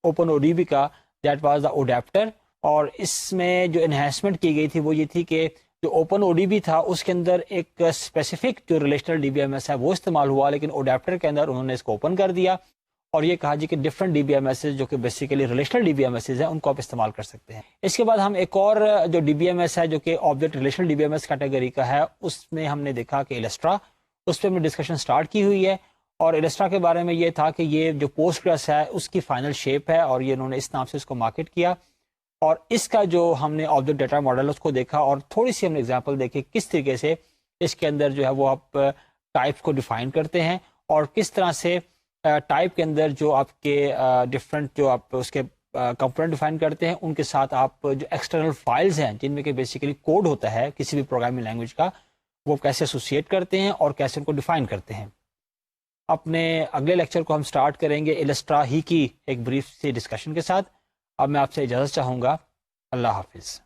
اوپن ODB کا, دیٹ واز دا ODapter, اور اس میں جو انہینسمنٹ کی گئی تھی وہ یہ تھی کہ جو اوپن ODB تھا اس کے اندر ایک اسپیسیفک جو ریلیشنل DBMS ہے وہ استعمال ہوا, لیکن ODapter کے اندر انہوں نے اس کو اوپن کر دیا اور یہ کہا جی کہ ڈفرینٹ DBMS جو کہ بیسیکلی ریلیشنل DBMS ہیں ان کو آپ استعمال کر سکتے ہیں. اس کے بعد ہم ایک اور جو DBMS ہے جو کہ آبجیکٹ ریلیشنل DBMS کیٹیگری کا ہے, اس میں ہم نے دیکھا کہ السٹرا, اس پہ ہم نے ڈسکشن سٹارٹ کی ہوئی ہے. اور السٹرا کے بارے میں یہ تھا کہ یہ جو پوسٹ گرس ہے اس کی فائنل شیپ ہے, اور یہ انہوں نے اس نام سے اس کو مارکیٹ کیا. اور اس کا جو ہم نے آبجیکٹ ڈیٹا ماڈل اس کو دیکھا, اور تھوڑی سی ہم نے اگزامپل دیکھی کس طریقے سے اس کے اندر جو ہے وہ آپ ٹائپس کو ڈیفائن کرتے ہیں, اور کس طرح سے ٹائپ کے اندر جو آپ کے ڈفرینٹ جو آپ اس کے کمپوننٹ ڈیفائن کرتے ہیں ان کے ساتھ آپ جو ایکسٹرنل فائلز ہیں جن میں کہ بیسیکلی کوڈ ہوتا ہے کسی بھی پروگرامنگ لینگویج کا, وہ کیسے ایسوسیٹ کرتے ہیں اور کیسے ان کو ڈیفائن کرتے ہیں. اپنے اگلے لیکچر کو ہم سٹارٹ کریں گے السٹرا ہی کی ایک بریف سی ڈسکشن کے ساتھ. اب میں آپ سے اجازت چاہوں گا. اللہ حافظ.